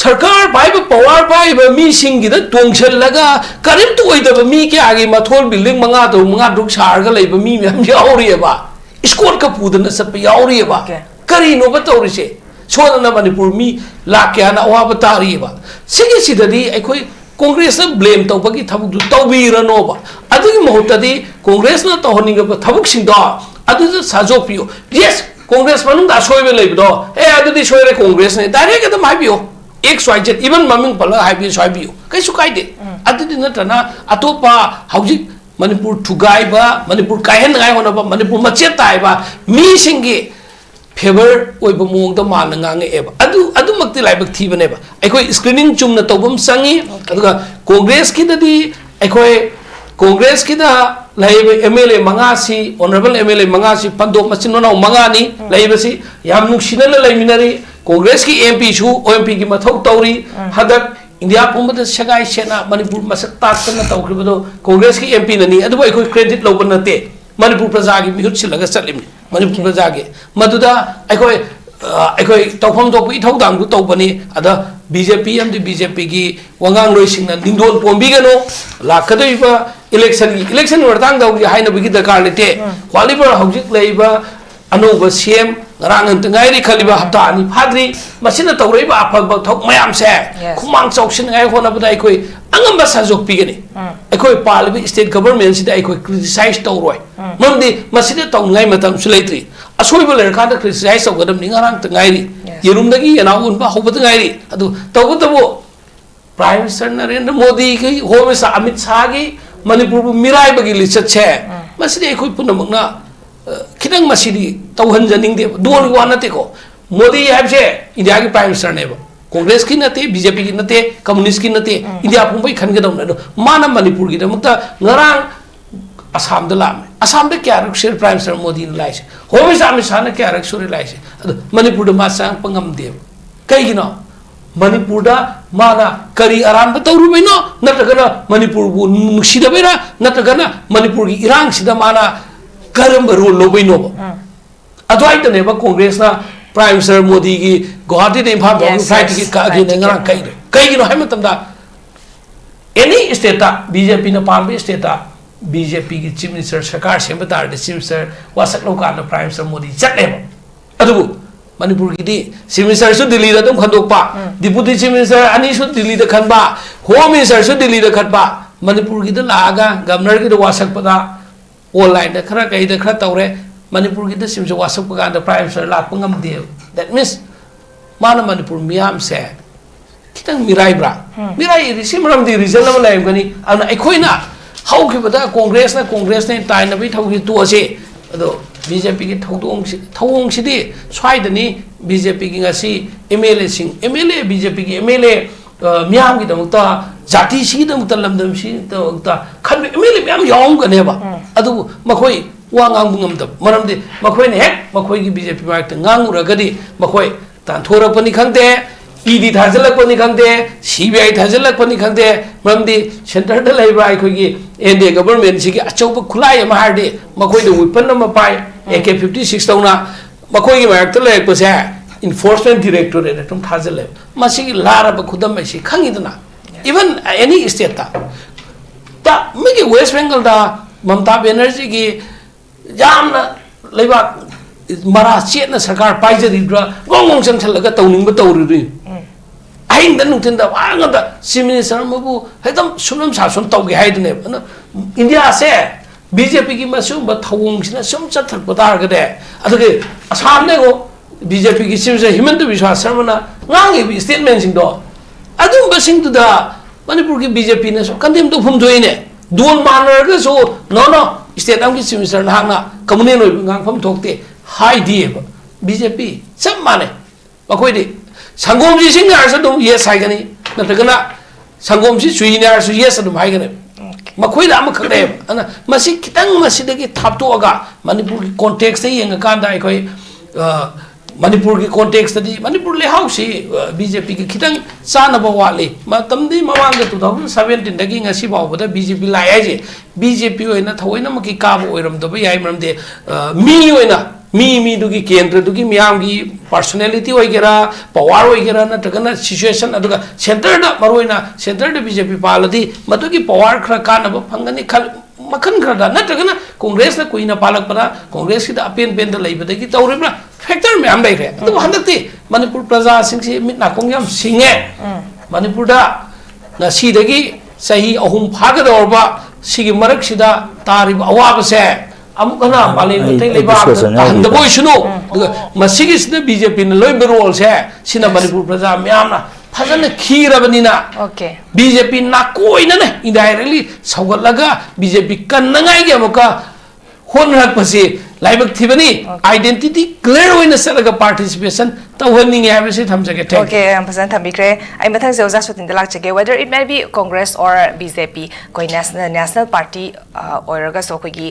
sarkar bai ba power bai ba mi singi da tongchal laga karim tu oida ba mi ke agi mathol building manga duk sar ga lei ba mi yam yauri ba squad ka pudana sap yauri ba kari no ba tawri se sodana Manipur mi lakya na wa ba tari ba sigi sidadi ai Congress na blame tau bagi thabuk du tawbi rano ba adugi mahutta di Congress na to honinga ba thabuk sing da adu sajo pio yes Congress manung da soibe leibo adu di soire Congress ne direct adam haibio xyz even maming pala haibio soibio kai su kai de adu di natana atopa haujik Manipur thugai ba Manipur kaihen ngai hona ba Manipur machet tai ba mi singi favor oiba mong da man ngang e ba adu makti laibak thibane ba aikoi screening chumna tobum sangi aduga Congress ki da di aikoi Congress ki da laiba MLA mangasi honorable MLA mangasi pando masino na mangani laiba si yam nuksina la laiminari Congress ki MP chu OMP ki mathau tawri hadak India pumba sagai sena Manipur masak tat na tawkribado Congress ki MP nani adu aikoi credit loban nate Manipur praja gi mihut silaga chalim Manipur praja gi maduda aikoi tawpham to pi thau dang du tawbani ada BJP amdi BJP gi wangang loi singna nindol pombi gano lakadai ba election wartang daw gi haina bigi dakar lete qualifier hojik leiba anoba CM ngarang ngai ri khaliba hapta ani phadri masina tawrei ba afal thok mayam se khumang choksin ngai hona ba aikoi angam ba sajok pi gani aikoi parliament state government sida aikoi criticize tawroi mamdi masina taw ngai matam sulaitri asoi ba ler khan criticize taw gadam ni ngarang ngai ri yerum dagi yana un ba hobat ngai ri adu tawbo Prime Minister Narendra Modi ki home sa Amit Shah gi Manipur bu mirai bagi lichat che masidi aikoi punamna kitang masidi tawhan janing de dual wana te ko Modi have se India ki Prime Minister ne ba Congress ki nate BJP ki nate communist ki nate India pumbai khan ga dom na mana Manipur gi damukta ngarang Assam da lam Assam de kya rak share Prime Minister Modi ne laise home sa Amit Shah ne kya rak sure laise Manipur da ma sang pangam de kai gi no Manipur da mana kari aran ba tawru bai no natagana Manipur bu nuksida bai na natagana Manipur gi irang sida mana karam role lo bai no adwai ta ne ba Congress na Prime Minister Modi gi Guwahati de Imphal ba flight ki ka gi ne ngara kai gi no hai matam da any state ta BJP na palme state ta BJP gi chief minister sarkar semba tar de chief minister wasak lo ka na Prime Minister Modi chat le adu Manipur ki di chief minister su Delhi da dum khandok pa deputy chief minister ani su Delhi da khan ba home minister su Delhi da khat ba Manipur ki da laga governor ki da wasak pa da online da khara kai da khara tawre Manipur ki da sim se wasak pa da Prime Minister lak pangam de that means mana Manipur miam se kitang mirai bra mirai sim ram di result la laim gani ana aikoi na hau ki ba Congress ne tai na bi thau ki tu ase ado BJP ki thawong si di swai dani BJP ki ngasi MLA sing MLA BJP ki MLA miyam ki damukta jati si damukta lamdam si damukta khan MLA miyam yawm ka ne ba adu makhoi wa ngang bungam da maram di makhoi ne hek makhoi ki BJP ma ta ngang ura gadi makhoi tan thora pani khangte ED thajalak pani khangte CBI thajalak pani khangte maram di center da lai ba khoi ki NDA government si ki achauba khulai ma har de makhoi de weapon ma pai AK-56 tawna makhoi gi mak ta lek pa se enforcement directorate tum thajale masigi lara ba khudam mai si khangi dana even any state ta migi West Bengal da Mamata Banerjee gi jamna leibak mara chet na sarkar paijari dra gong chang chalaga tawning ba tawri aing dan nutin da wang da simini sarmabu hedam sunam sa sun tawgi haidne India se BJP ki masu ba thawung sina sum chat thak batar ga de adage asam ne go BJP ki sim se Himanta Biswa Sarmana ngangi statement sing do adum ba sing tu da Manipur ki BJP ne so kandem tu phum joine don manar ga so no state am ki sim sar na na communal no ngang phum thokte hai di BJP sam mane ba khoi di sangom ji sing ar sa dum yes hai gani na tagana sangom si chui ne ar su yes dum hai gani ma khoi da ma khare ana masi kitang masi de ki thap to aga Manipur ki context se yeng kan da khoi Manipur ki context di Manipur le hausi BJP ki kitang sana ba wali ma tamdi mawang ga 2017 dagi ngasi ba boda BJP lai ai je BJP oina thaoina ma ki ka bo oiram do ba yai maram de mi oina mi du ki kendra du ki miyam ki personality oigera power oigera na tagana situation aduga center da maroina center da BJP paladi matu ki power khra kana ba phangani khal makan khra da na tagana congress na kuina palak para congress ki da apen pen da leiba da ki tawribra factor me am lai re adu handakti Manipur praja sing si mit na kong yam singe Manipur da na si dagi sahi ahum phaga da orba sigi marak sida tarib awab se amukana mali mutai leba handa boy sunu masigi sida BJP na loi role se sina Manipur praja myamna phajana khirabani na okay BJP na koina ne indirectly saugalaga BJP kan nangai ge amuka honrak pasi laibak thibani identity clear hoina saraga participation tawhaninge habse thamjage thank okay am pasan thambikre ai mathang se oja sotin dalak chege whether it may be Congress or BJP koi national party oiraga so koi gi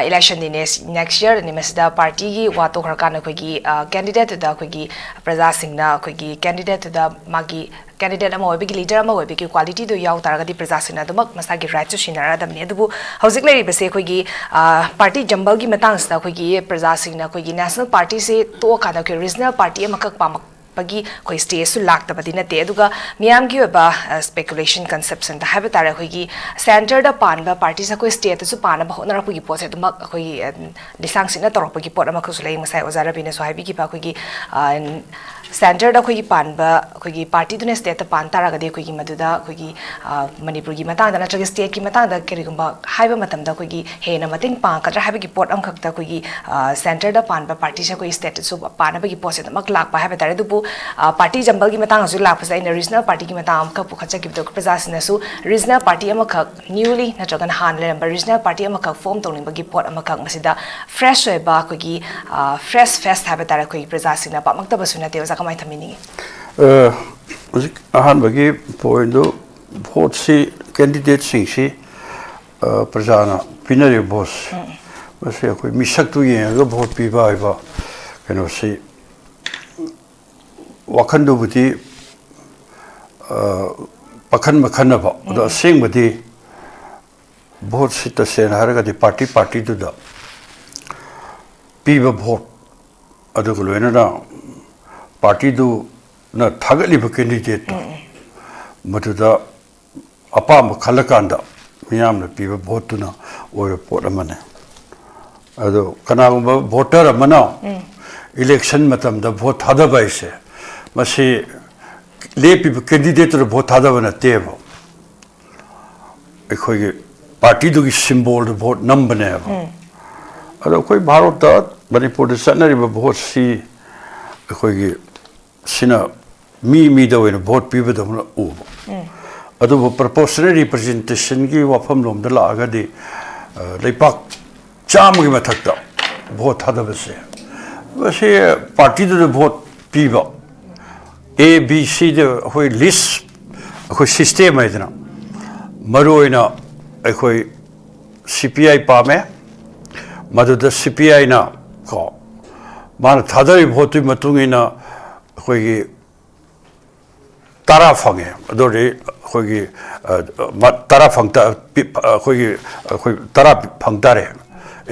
election din next year ni masda party gi wato kharkana koi gi candidate da koi gi praja singna koi gi candidate da magi candidate ama oibigi leader ama oibigi quality do yaw taragadi praja singna dumak masagi right to sinara damni adubu hauzik leri base koi gi party jambal gi matang sta koi gi praja singna koi gi national party se to kada koi regional party ama kak pamak pagi koi state su lakta badina te aduga miyam gi ba speculation conception da have tare koi gi center da panba party sa koi state su pana ba honara pagi pose dumak koi lisang sina torok pagi pot ama khusulai masai ozara bine so habi gi ba koi gi center da koi panba koi gi party dune state pan taraga de koi gi maduda koi gi Manipur gi matang da na traga state gi matang da keri gumba haiba matam da koi gi he na mating pa kadra habi gi pot am khak da koi gi center da panba party sa koi state su pana ba gi pose da mak lak pa habi tare dupu party jambal gi matang asu lak pasai na regional party gi matang ka pukhacha gi dok prajasina su regional party ama khak newly na traga han le number regional party ama khak form tongling ba gi pot ama khak masida fresh oi ba koi gi fresh fest habi tare koi prajasina pa mak ta basuna te kamai thamini ahan bagi point do vote si candidate sing si prajana pinari boss basi koi misak tu ye ga vote pi ba keno si wakhan do buti pakhan makhan ba do sing buti vote si ta sen har ga di party do da pi ba vote adu ko lena na party do na thagali ba candidate maduda apam khalakanda miyam na piba vote na or report amane ado kana voter amana election matam da vote hada bai se masi le piba candidate ro vote hada bana tebo ekhoi ge party do gi symbol do vote number ne ado koi bharat da Manipur da sanari ba vote si ekhoi ge sina mi da wena vote piba da na u adu proportional representation gi wafam lom da la ga di leipak cham gi mathak da vote hada base base party da vote piba A B C da hoi list hoi system ai da maroina hoi CPI pa me madu da CPI na ko man thadari vote matungina hoi tara fange adore khoi tara phangta khoi tara phangtare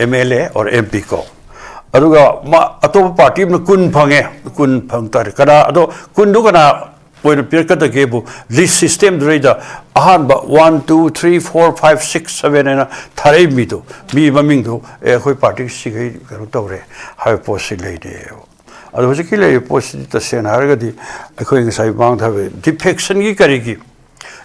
MLA or MP ko aduga ma atop party na kun phange kun phangtare kana ado kun du kana when appear cut the cable, this system reader, but 1, 2, 3, 4, 5, 6, 7, and Tare Mito, me Mamingo, a whole party, Garotore, have possibility. I was a killer posted the Sen Hargadi, according to I bound have a depiction Yikariki.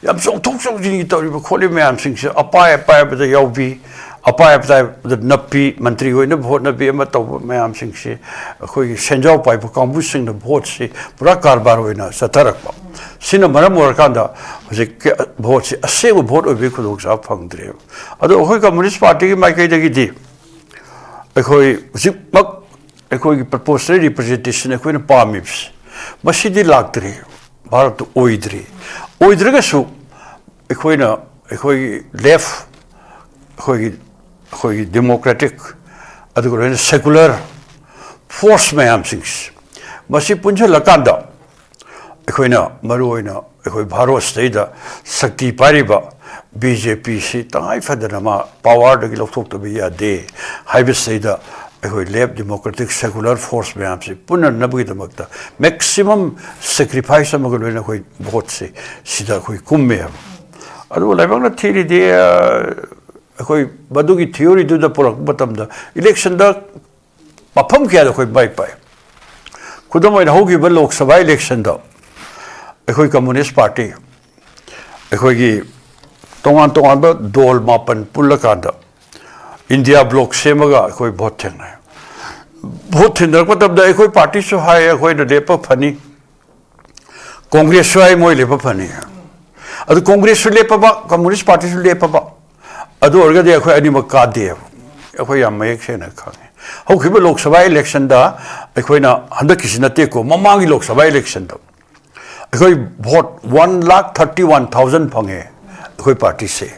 I'm so talk something you call him, I'm thinking, a pie with the Yobi. Apa the Napi Mantri in the boat Nabi Amato Mam Sing she, who Shenjo Pipe combushing the boat she, Brakar Baruina, Satarakpa. Sinamaram Workanda was a boat, a single boat of vehicles up hung dream. Although Hoi Communist Party, my Kagidi, a Hoi Zip Muck, a Hoi proposed representation, a Queen of Palmips. But she did luxury, Barat to Oidri. Oidrigasu, a Queen, a Hoi left. Democratic, secular force mayam sings. Masi punja lakanda. Ekoina maruina, ekoi Bharat state Sakti pariba BJP si tangai fadanama power de gilok to be a day. Highway state ekoi left democratic secular force mayam si punar nabi damakta. Maximum sacrifice amagolena koi vote si sida koi kummeyam. Adu labang na theory de koi badugi theory do the porak batam da election da mafam kya koi bai pai kudamai hogi ba lok sabha election da koi communist party koi gi tongan ba dol mapan pulaka da India bloc semaga koi vote thengna vote thindar batam da koi party so hai koi na lepa phani congress so hai moi lepa phani adu congress so lepa ba communist party so lepa ba adu orgadi akhoi anima ka de akhoi am mek se na khang ho khiba lok sabha election da akhoi na handa kisnate ko mamangi lok sabha election da akhoi vote 1,31,000 phange akhoi party se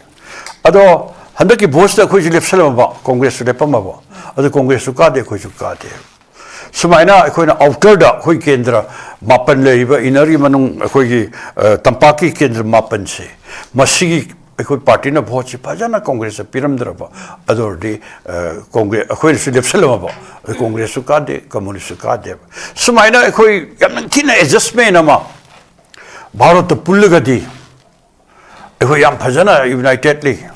ado handa ki vote da akhoi election ba congress le pam ba adu congress ka de akhoi ka de sumaina akhoi na outer da akhoi kendra mapan le ba inari manung akhoi gi tampaki kendra mapan se masigi a party na vote Pajana Congress a Piramdraba, Adordi, Congress, a queen Philip Salamaba, the Congress of Kade, Communist Kade. So, my Yamantina is just Menama, Bharat the Pulagadi, a Yam Pajana unitedly,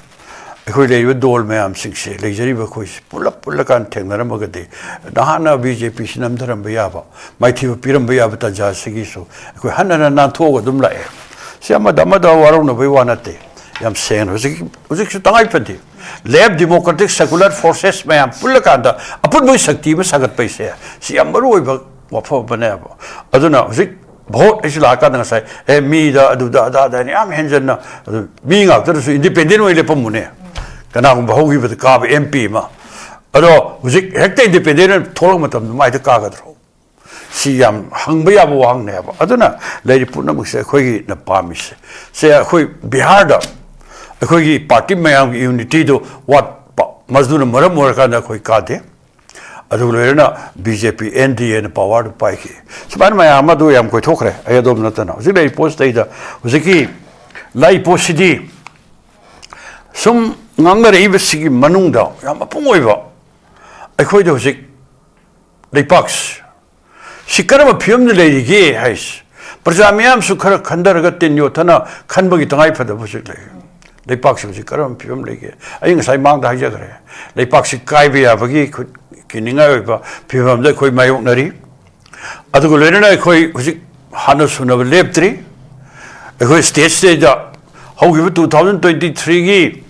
a queen with Dol Mayam Sing, Lazy Bakuis, Pulakan Tengaramagadi, Nahana BJP Sinamdaram Bayaba, Mighty Pirambayaba Tajasigiso, a Kuhana and Nanto, Dumla. Siama Damada Waruna Viwanate. Yam saying was it type lab democratic secular forces may am Pulakanda, upon my Sakti Sagat Pace. See, I'm Maru Wapo Banabo. I don't know, Zik vote is like I say, hey, me, the I'm Henjana, being out there, independent way Lepomune. Kanam Bahogi with the car MP. Although, was it hector independent Tolomatum, might the cargadro. See, I'm hungry up one never. I don't know, Lady Punam say, Hoy Napamis. Say, Hoy Biharda. A party may unity to what Mazduna Muramuraka Koi Kade, Adulena, BJP, ND and Power to Pike. So, by my Amadu Yam Kotokre, I don't know. Zilay post data was a key. Lai posidi. Some Nanga Evasiki Manunda, Yamapoiva. I quite was sick. They pax. She could have appeared the lady gay has. Prajamiam Sukara Kandaragat Yotana, Kanbagi Tanai for the Bushik. They paxi was a current pum lake. I think I mount the Hajagre. They paxi Kaivia Vagi could Kininga, Pivam the Koi Mayonari. Adulena Koi was it Hanasuna of Leptri. A Koi state stage up. However, 2023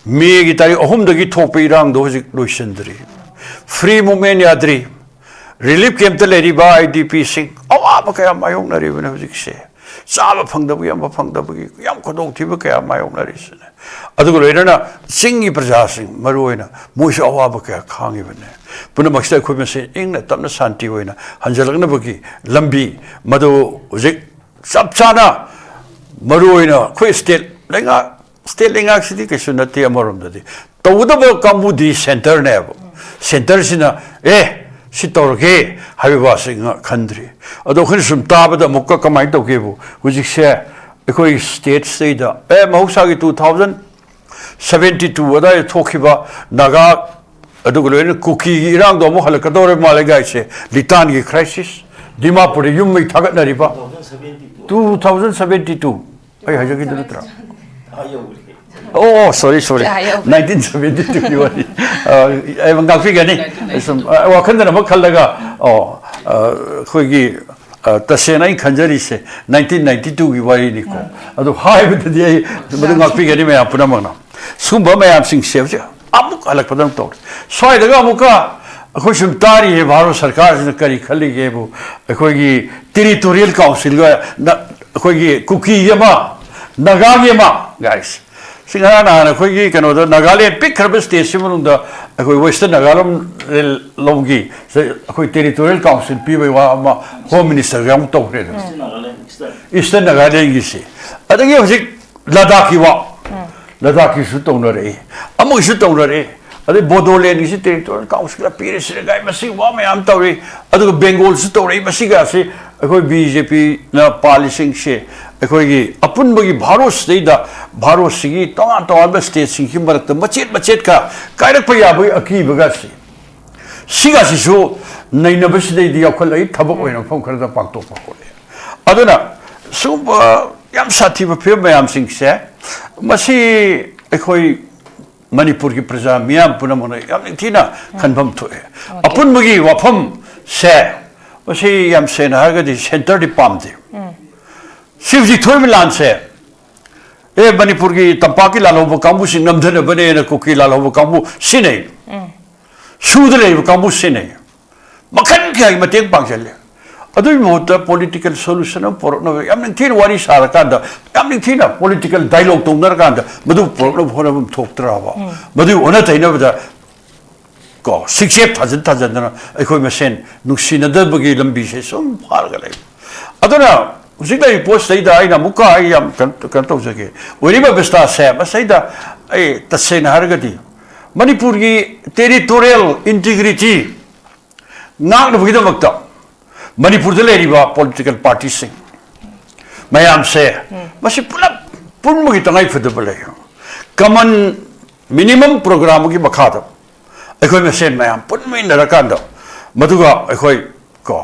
me Gitari home the Gitopi rang those Lushendri. Free Momeniadri. Relief came to Lady by DP sing. Oh, okay, my own even as you say. Saba Panga, we am a Panga, Yam Kodok Tibuka, my own narration. Other singing Prajasing, Maruina, Musha Wabaka, Kang even. Punamaxa equipment say, England, Tamna Santiwina, Hanjalanabuki, Lambi, Madu, Zik, Sapsana, Maruina, Quistil, Lenga, Stilling actually, Kishunati Amorum the day. The Udabo Kambudi Center Nevo. Centers in a Sitorge, Havasing a country. Although Hinsum Taba, the Muka Kamaito Gibu, which is share a quick state state, Mausagi 2072, what I talk about Naga, Adugulin, Cookie, Irang, the Mohalakadore Malagai, Litani crisis, Dimapuri, you may target Nariba. 2072 ai hajagi dutra oh sorry 1972 ki wari ai bang fi gani sum wa khandana ma khallaga oh khoigi tasena in khanjari se 1992 ki wari ni ko adu hai bidi ai madu ngak fi gani me apuna mana sumba me am sing se amuk alak padam to soi daga amuka अखोई सुमतारी है भारत सरकार ने करी खली के वो अखोई की टेरिटोरियल काउंसिल का अखोई की कुकी ये माँ नगा ये माँ गाइस सिंगारा ना अखोई की कनो तो नागालैंड पिक खरब स्टेशन में उनका अखोई वेस्टर्न नागालैंड लोगी अखोई टेरिटोरियल काउंसिल पी वे वहाँ होम मिनिस्टर का हम तो करे ईस्टर्न नागालैंड की से अतः ये उसे लद्दाख की वा लद्दाख की सुतों न रही अमुक सुतों न रही अरे बोडोलैंड की टेरिटोरियल काउंसिल का पीरे से गाय मसी वहाँ में हम तौरी अदुग बंगाल से तौरी मसी का से अकोई बीजेपी ना पॉलिसिंग से अकोई की अपन बगी भारत से दा भारत से की तों बस स्टेट सिंह की मरत मचेत का कायरक पर या बगी अकी बगा से सिगा से जो नहीं न बस दे दिया खुला ही थबक हुए ना फोन करता पागतो पागोले अदुना सुब याम साथी बफे में याम सिंह से मसी अकोई मणिपुर की प्रजा मियाम पुनमने याम थीना खनफम थोए अपन मगी वफम से वसे याम से ना गदि सेंटर दि पामदे शिवजी थोय मिलान से ए मणिपुर की तंपा की लालोब कांबू सिंह नमधन बने न कुकी लालोब कांबू सिने सुदले कांबू सिने मखन के मतेक पांगले अदुई मोत पॉलिटिकल सॉल्यूशन पोरनो याम थीन वारी सारा कांदा याम थीना पॉलिटिकल डायलॉग तोंदर कांदा मधु पोरनो फोरम थोक्तराबा मधु ओना तैनबदा को शिक्षे थाजन अखोय मसेन नुसिनदबगी लंबी से सुम फारगा ले अदुना उसिदै पोस्ट सैदा आइना मुका याम कन तौजगे ओरिबा बेस्ता से मसैदा ए तसेन हरगदी मणिपुर की टेरिटोरियल इंटीग्रिटी नागनबगिदमक्ता मणिपुर से लेरीबा पॉलिटिकल पार्टी सिंह मैम से मसी पुनः पुनमुगी तंगाई फदबले कमन मिनिमम प्रोग्राम की मखाद अखोई मसेन मैम पुनमी नरकांद मधुगा अखोई को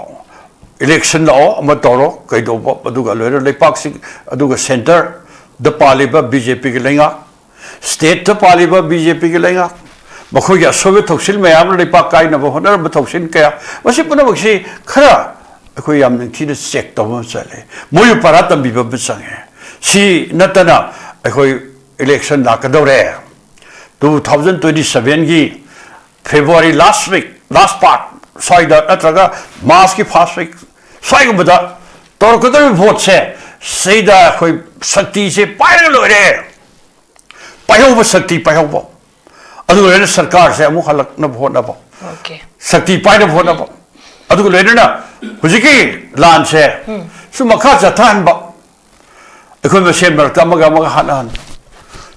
इलेक्शन लाओ अम तौरो कईदोबो मधुगा लोयर लेपाक सिंह अदुगा सेंटर द पालिबा बीजेपी के लेंगा स्टेट द पालिबा बीजेपी के लेंगा मखोई या सोवियत थौसिल मैम लेपाक काई नबो होनर बथौसिन कया मसी पुनमुगी खरा अखोई याम निंथीन चेक तब चले मोय पारा तंबीबा बचंगे सी नतना अखोई इलेक्शन लाकदौरे 2027 की February last week last part साइदा नत्रगा मार्च की फर्स्ट वीक साइगबदा तोरकदर वोट से सैदा अखोई शक्ति से पायरग लोरे पायौब शक्ति पायौब अदुगरे सरकार से अमु हलक न वोट न ओके शक्ति पायन वोट न अदुग लेना हुजिकी लान से सुमखा जथान बा अखोई मसेन मरता मगा मगा हानान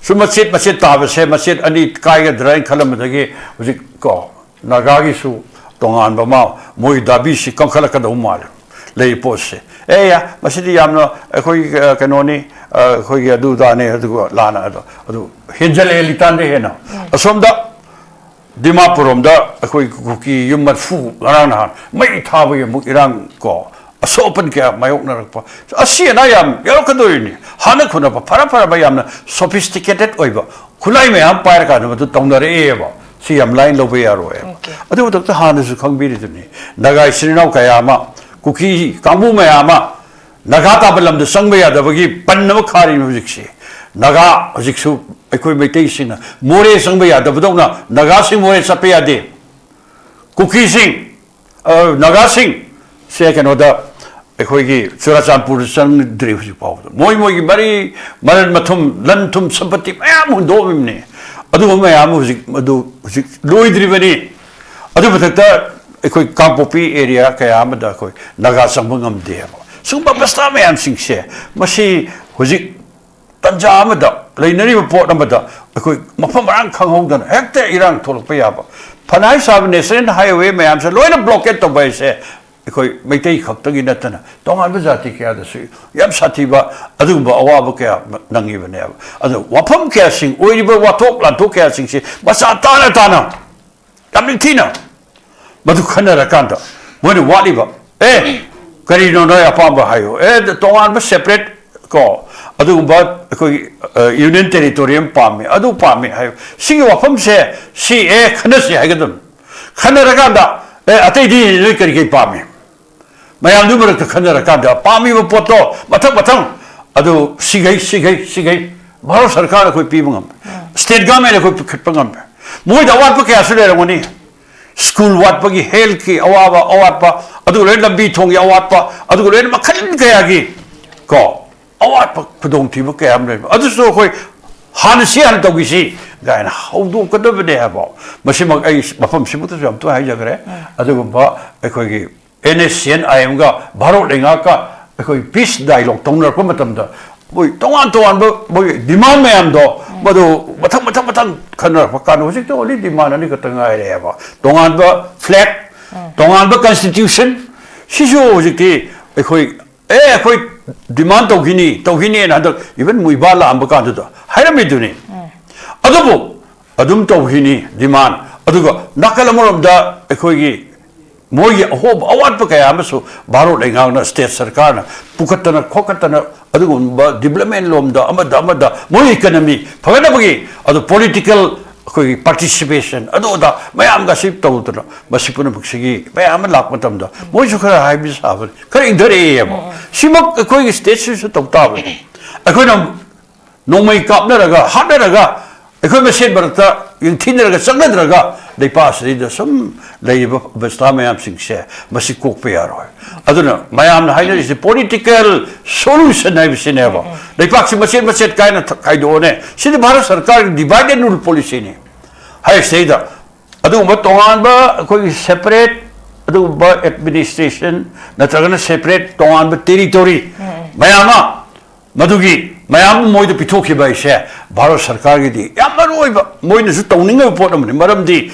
सुमसेत मसेत ताब से मसेत अनि कायगा द्राइन खलम दगे हुजिक को नागागी सु तोंगान बमा मोई दाबी सि कंखल कदौ माल ले पोस से ए या मसेदी यामनो अखोई कनोनी अखोई अदु दाने अदु लाना अदु हिंजले लितान दे हेना असोमदा दिमापुरमदा अखोई कुकी युमत फू गरान हान मई थाबे मुक इरांग को असोपन क्या मायोक नरकपा असी ना याम यारकदोइनी हाना खुना फरा फरा बयामना सोफिस्टिकेटेड ओइबा खुलाई में हम पायर का न तौनरे एबा सी याम लाइन लोबे यारो ए अदु तक हाना सु खंगबिरि दुनी नगाई सिरिनाव कयामा कुकी कांबू मयामा नगा ताबलम द संगबे यादबगी पन्नव खारी म्यूजिक नगा हजिकसु अखोई मैतै सिंह मोरे संगबे यादबदौना नगा सिंह मोरे सपे यादे कुकी सिंह नगा सिंह से कनोदा अखोई चुराचांदपुर चंद्री हजि पाव मोई मोई बरी मरन मथुम लन थुम संपत्ति मयाम हुंदोमिने अदु मयाम हजिक अदु हजिक लोइद्रिबनी अदु बथक्ता अखोई कांपोपी एरिया कयामदा अखोई नगा संबंगम देबा सुंबा बस्ता मयाम सिंह से मसी हजिक तंजा अमदा लेनरिबा पोट अमदा अखोई मफम रांग खंगौदन हेक्ते इरांग थोलप याबा फनाई साब नेशनल हाईवे मयाम से लोइना ब्लॉकेट तो बैसे अखोई मैतै खक्तगी नतना तोंगान जाति क्या दसु याम साथीबा अदुबा अवाब क्या नंगिबने अदु वफम क्या सिंह ओइरिबा वाथोक लाथोक क्या सिंह से मसा ताना ताना याम थीना मधु खनर कांदा मोने वालिबा ए karino no apamba hayo tongan ba separate ko adu ba koi union territorium pame adu pame hayo sigi wafam se si khana se hagadum khana raganda atai di loi kari pame mayam du marak khana raganda pame ba poto mathang adu sigai bharo sarkar koi pibangam state government koi khitpangam moi da wat pa kya sule ramoni school wat pa gi health ki awat pa adu le lambi thong ya awat pa adu le makhan kaya gi ko awat pa khudong thi ba kaya am le adu so koi han si han to gi si ga na how do ka do be ha ba masimak ai mafam simu to jam to hai jagre adu ba koi gi NSN IM ga bharo lenga ka koi peace dialogue tong na ko matam da boy tongan boy demand me am do bado matang khana pa kan hojik to only demand ani ka tanga re ba tongan ba flag tongan ba constitution sijo hojik ti khoi demand to gini na da even muiba la am ba kan do haira me duni adubu adum to gini demand aduga nakalamoram da khoi gi moi hob awat pa kaya masu baro lengang na state sarkar na pukatana khokatana adugumba development lom da amada moi economy phagana bagi adu political koi participation adu da mayam ga sip to to masipuna buksigi mayam lak matam da moi su khara hai bi sa khara indare yam simak koi state su to ta ba akoi na nomai kap na raga hat na raga akoi me sen barata yung tinraga sangadraga dai pas ida sum leiba basta mayam sing se masikok pe yaro aduna mayam na haina is political solution na bisineva dai pak maset kaina kaido ne sin bharat sarkar divided rule policy ne hai seida adu ma tongan ba koi separate adu ba administration na tagana separate tongan ba territory mayama madugi mayam moi de pithoki ba ise bharat sarkar gi di yamaroi ba moi ne su tawninga pot amni maram di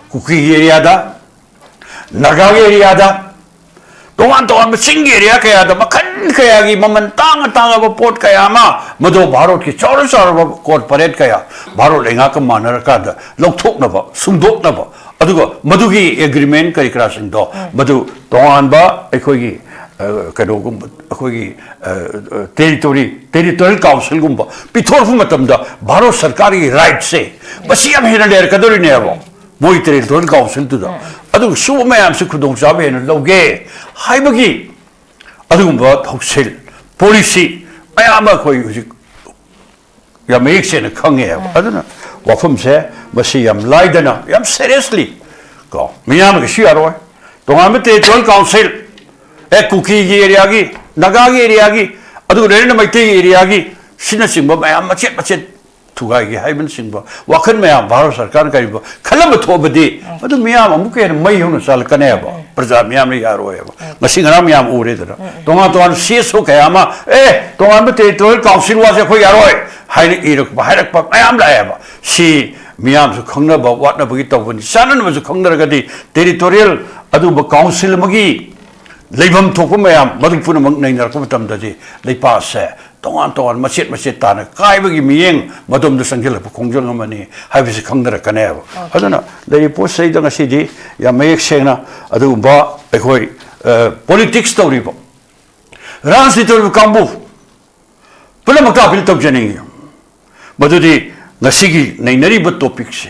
kuki area da naga area da tongan singi area kaya da makhan kaya gi maman tanga ba pot kaya ma mado bharat ki chor ba corporate kaya bharat lenga ka manar ka da lokthok na ba sumdok na ba aduga madugi agreement kari krasing do madu tongan ba ekhoi gi kadogum akhoi territorial council gumba pithor fu matam da bharat sarkar gi right se basi am hena der kadori ne abo moi territorial council tu da adu su mayam su khudong sa be no loge hai bagi adu gumba thoksil policy mayam akhoi ya make se na khange adu na wafam se basi yam laidana yam seriously ko miyam ge shi aro tonga me territorial council kuki area gi naga area gi adu rena maite area gi sina singba mayam machet thugai gi haiban singba wakhan mayam bharat sarkar kai ba khalam thobadi adu miyam amuke mai hunu sal kane ba praja miyam ri yaro ba ngasi ngara miyam ure da tonga CSO kayama tonga me territorial council wa se khoi yaro hai irak ba hairak pa mayam la ba si miyam su khangna ba watna bagi tawbani sanan ma su khangna ga di territorial adu ba council magi leibam thopu mayam madu puna mang nei nar ko matam da ji leipa se tongan machet ta na kai bagi miyeng madom du sangjel pa khongjol ngamani hai bi se khangdara kane ba aduna lei po sei da ngasi di ya mayek sena adu ba ekhoi politics story ba ransitor kambu pula makta bil tok jani madu di ngasi gi nei nari ba topic se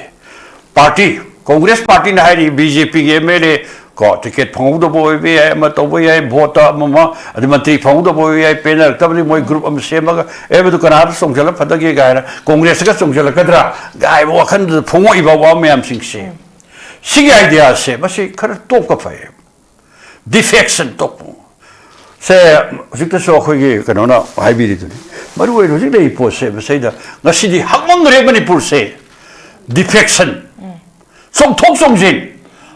party congress party na hai BJP ge MLA ko ticket phang do boy be ma to boy ai vote mama adi mantri phang do boy ai panel tabli moi group am sema ga e du kana song jala phadagi ga na congress ga song jala kadra ga wa khan phongo iba wa me am sing se sigi idea se ba se khar top ka phai defection top se jikta so khogi kana na hai bi ri du maru we ro jik dei po se ba se da ngasi di hakmang re Manipur se defection song thok song jin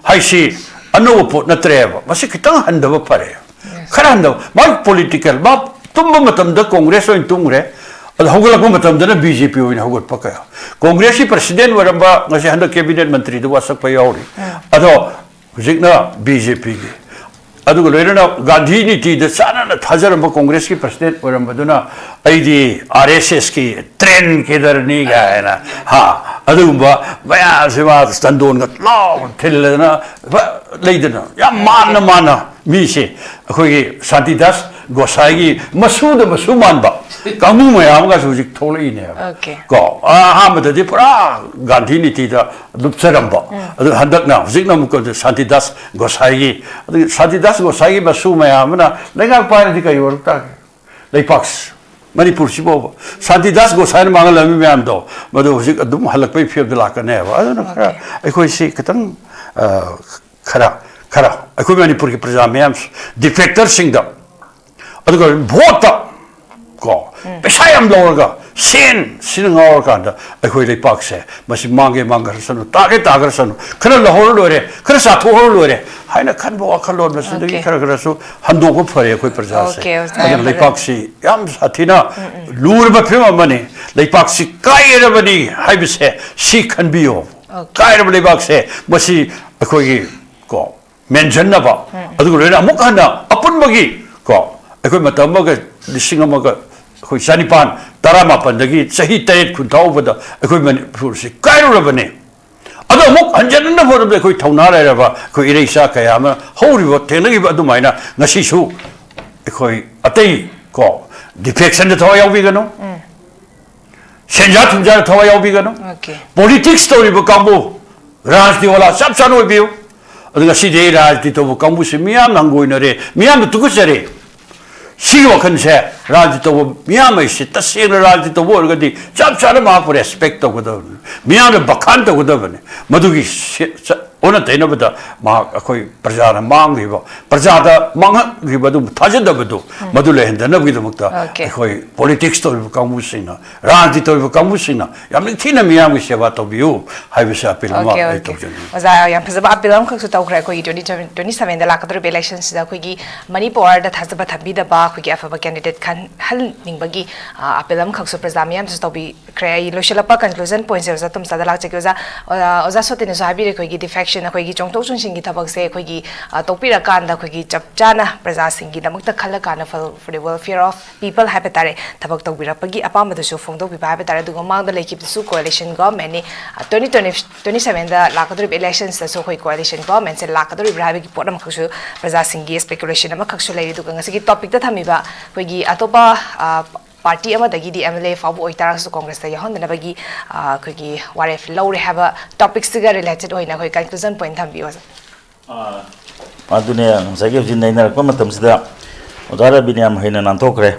hai si ano po na treva basi kitang handa ba pare khara handa ma political ba tumba matam da congress o tungre al hogala ko matam da BJP o ina hogot pakaya congress president waramba ngasi handa cabinet mantri do wasak pa yawri ado jikna BJP gi अदुग लोइरना Gandhi नीति the चाना थाजरम कांग्रेस की president Oram बदुना आईदी RSS की train के दरनी गायना हा अदुगुंबा बया सेवा स्टंडोन ग लाव थिलना लेदना या माना मीसे अखोगी शांतिदास गोसाई की मसूद मसूमानबा कामू मयाम का सुजिक थोलइने को अहमददि पुरा गांधी नीति दा लुपचरम्बा अदु हंदकना हुजिकना मुको शांतिदास गोसाई की शांतिदास गोसाई की मसू मयामना लेगा पारदि कई वरता लेपाक्स मणिपुर सिबो शांतिदास गोसाई मांगल लमी मयाम दो मदु हुजिक अदुम हलकपै फिर लाकने अदुना खरा अखोई सि खतंग खरा अखोई मणिपुर की प्रजा मयाम डिफेक्टर सिंग दा अदुगा भोट को पैसा यम लौरगा सेन सिनंगावर कांदा अखोई लेपाक से मसी मांगे सनु तागे सनु खरा लहोर लोरे खरा साथोर लोरे हाइना खनबो अखलोन मसदगी खरा सु हंदोको फरे अखोई प्रजा से अदम लेपाक से याम साथिना लूरबा फिम अमने लेपाक से कायरबनी हाइबसे सी खनबियो कायरब लेपाक से मसी अखोई को मेंशन नबा अदुगो लेना अमुक हना अपुनबगी को अखोई मतमगा लिसिंग अमगा अखोई चानिपान तरामापनदगी चही 8 खुंथाउबदा अखोई मणिपुर से कायरुरबने अदो अमुक हंजनना फोरबे अखोई थौना लेरबा अखोई इरेसा कयामा हौरिबो थेनगिबा अदुमाइना ngasisu अखोई अतै को डिफेक्शन द थवा याउबिगनो सेंजा थुंजा थवा याउबिगनो पॉलिटिक्स तोरिबो कांबो राजनीति वाला सब सान ओबियो अदुगा सिदे राजनीति तोबो कांबो से मियाम नंगोइनरे मियाम तुकुसरे सी वखन से राजनीति तब मियाम से तसेंग राजनीति तब ओरगदी चप चार माप रेस्पेक्ट तगदब मियाम बखान तगदबने मधुगी ओना तैनबदा मा अखोई प्रजा मांगिबो प्रजादा मांगिबदु थाजदबदु मधु लेहंदनबगिदमक्ता अखोई पॉलिटिक्स तो कांगुसिना राजनीति तो कांगुसिना यामनि थिना मियाम सेवा तबियो हाइबसे अपील मा तोजन ओजा याम फजबा अपील हम खसु तौखरे अखोई 2027 दा लाकदर इलेक्शंस दा अखोई मणिपुर दा थाजबा थबिदबा अखोई अफबा कैंडिडेट खान हल निंगबगी अपील हम खसु प्रजा मियाम सु तबि क्रे लोशलपा कंक्लूजन पॉइंट्स ओजा तुम सदा लाचके ओजा सोतिन सो हाबि रेखोई डिफेक्शन अखोई चोंगतोक चोंसिंगी थबकसे अखोई तोपिरा कांदा अखोई चपचाना प्रजा सिंगी दमक खल काना for the welfare of people highway तारे थबक तौबिरपगी अपामदसु फोंदोबिबा हाइबे तारे दुगो मांगदा लेकिबसु कोalition गवर्नमेंट ने 2027 दा लाकदर इलेक्शंस दा सो अखोई कोalition गवर्नमेंट से लाकदर इब्राहिम की पोटम खसु प्रजा सिंगी स्पेकुलेशन अमा खसु लेरि दुगो ngasi की टॉपिक दा थमिबा अखोई अतोपा पार्टी अमदगी MLA फाउब ओइतारसु कांग्रेस दा यहंदनबगी अखोई वारेफ लौरे हैव टॉपिक्स गा रिलेटेड होइना अखोई कंक्लूजन पॉइंट थम्बियो अदुने ngsaigi hojin naina ko matam sida odara binyam haina nanthokre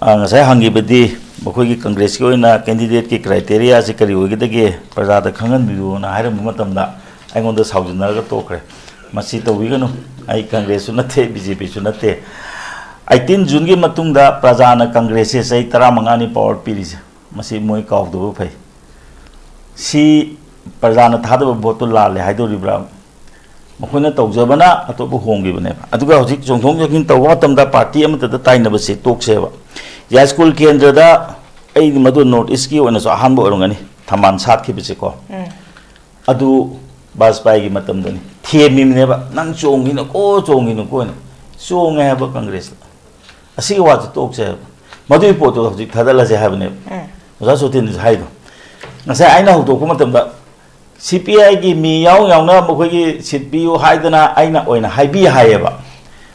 ngasai hangi bedi bokoi gi congress ki oina candidate ki criteria se kari hogi dage praja da khangan bidu na haira matam da aingon da saujina ga tokre masi to wiganu ai congress su nathe BJP su nathe 18 June की मतुंग दा प्रजा न कांग्रेस से सही 15 नि power Peiris मसी मोय कावदो फै सी प्रजा न थादब भोट लाले हाइदोरिब्रा मखोना तौजबना अतोब होंगिबने अदुगा होजिक जोंथोंग जोकिन तौवा तमदा पार्टी अमत दा ताइनबसे तोकसेबा या स्कूल केंद्र दा ए मदु नॉर्थ ईस्ट की ओना सो हानबो ओरंगनी थमान सात खिबसे को अदु बाजपाई की मतम दनी थेमिमनेबा नंग चोंगिनो को चोंगे है कांग्रेस असी वाच तोकसे मदु पोतो होजिक थादलसे हाबने ओजा सोतिन हाइदो नसे आइना होतोको मतमदा CPI की मी याउना मखोगी सिटबियो हाइदना आइना ओइना हाइबी हायेबा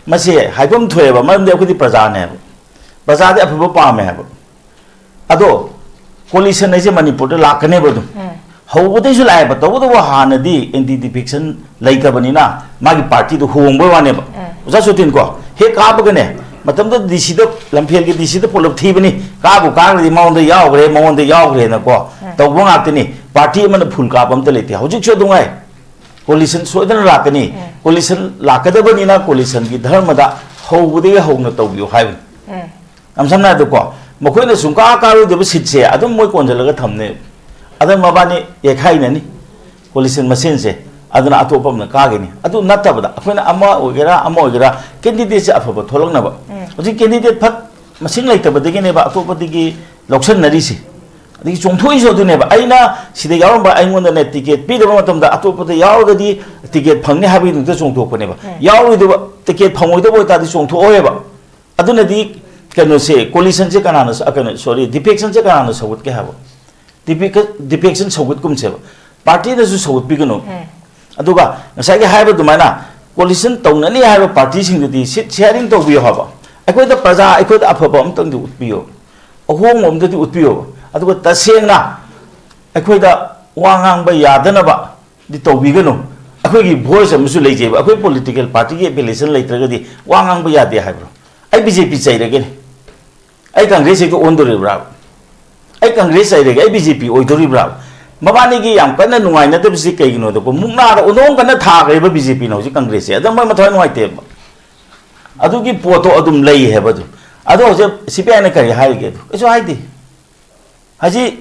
मसे हाइबम थोएबा मरमदे अखोदी प्रजा ने प्रजा दे अफबो पामे है अदो कोलिशन ऐसे मणिपुर दे लाकने बदु हौबदे सु लायबा तबदो हानदी एंटी डिफेक्शन लैतबनिना मागी पार्टी दो होंबो वाने ओजा सोतिन को हे काबगने मतम दो डीसी दो लंफेल के डीसी दो पुलप थीबनी काबु कांगदी माउंद यावग्रे ना को तौबो गातनी पार्टी मन फुल काप अमत लेते हौजिक सो दुंगाय कोलिशन सोदन लाकनी कोलिशन लाकदबनिना कोलिशन की धर्मदा हौबदे हौना तौबियो हाइब हमसमना दो को मखोइना सुंका कारो देब सिटसे अदम मोय कोनजलगा थमने अदम मबानी येखाइननी कोलिशन मसेन से अदना अतोपम कागनी अदु नत्तबदा अखोइना अमा ओगेरा कैंडिडेट से अफब थोलंगनबा हौजिक कैंडिडेट फक मसिंग लैतबदगिनेबा अतोपदगी लौक्सन नरीसी अदगी चोंथोइ सोदुनेबा आइना सिदे यावंबा आइंगोंदने ticket पीदबा मतमदा अतोपदा यावगदी ticket phang ne habi nungta chong thok pane ba yaw ri do ticket phang oi do boi ta di chong thok oi ba aduna di kano se coalition se kana na sorry defection se kana na sawut ke habo defection sawut kum se ba party da su sawut bi gano aduga ngasai ke haiba dumaina coalition tongna ni haiba party sing di sit sharing to bi haba akoi da praja akoi da afaba am tang di utpiyo ahong om da di utpiyo aduga taseng na akoi da wangang ba yadana ba di to bi gano akoi gi voice am su leje ba akoi political party ge appellation leitraga di wangang ba yade haibro ai BJP chai rege ai Congress ko ondori bra ai Congress chai rege ai BJP oidori bra mabani gi yam kana nungai na te bisi kai gino do ko mukna da onong kana tha ga ba BJP no ji Congress ya da mai mathai nungai te adu gi poto adum lei he ba du adu je CPI na kari hai ge do so hai di haji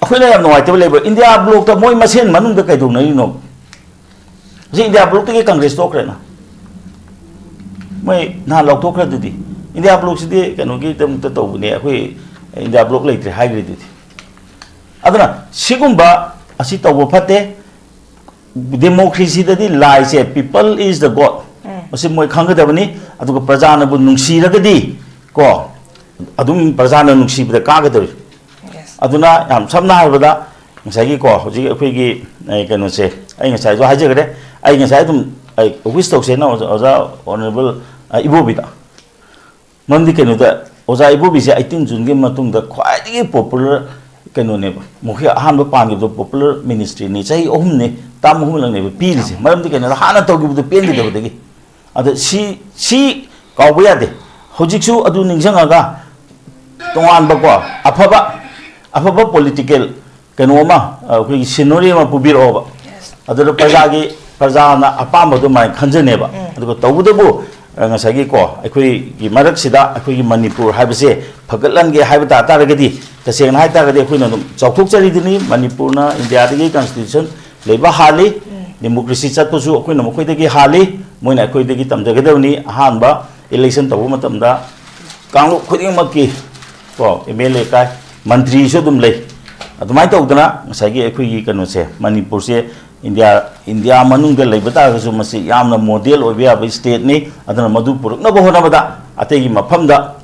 akoi la yam nungai te le ba India block ta moi masen manung da kai do na no ji India block te Congress to kre na mai na lok to kre du di India block si de kanu gi tam ta to ne akoi India block lei tre hai ge du di aduna sigumba asi tawbo phate democracy dadi lie se people is the god asi moi khangadabani aduga prajana bu nungsi ragadi ko adum prajana nungsi bda kagadari aduna yam samna habada ngasai ko hoji akhoi gi kanu se ai ngasai jo haje gare ai ngasai dum ai wish tok se na oza honorable ibobida mandi kanu da oza ibobi se 18 june ge matung da khwai gi popular kano ne mukhya ahan ba pang gi popular ministry ni chai ohum ne tam ohum lang ne pi ri se maram di kano hana to gi bu pen gi de gi ada si ka bu ya de hojik su adu ningjang aga tongan ba ko afaba political kano ma ko sinori ma pu bir oba adu praja na apam ba do mai khanjane ba adu to bu de bu ngasagi ko akhoi gi marak sida akhoi gi Manipur haibase phagatlan ge haibata taragadi taseng hai taragadi akhoi na chauthok chari dini Manipur na India gi constitution leba hali democracy chatpu su akhoi na mkhoi de gi hali moina akhoi de gi tamjagadawni ahanba election tabu matamda kanglu khuding makki ko MLA kai mantri su dum lei adumai tawdana ngasagi akhoi gi kanu se Manipur se India manung de leibata ga su masi yamna model obia ba state ni adana madu puruk na bohona bada ategi mafamda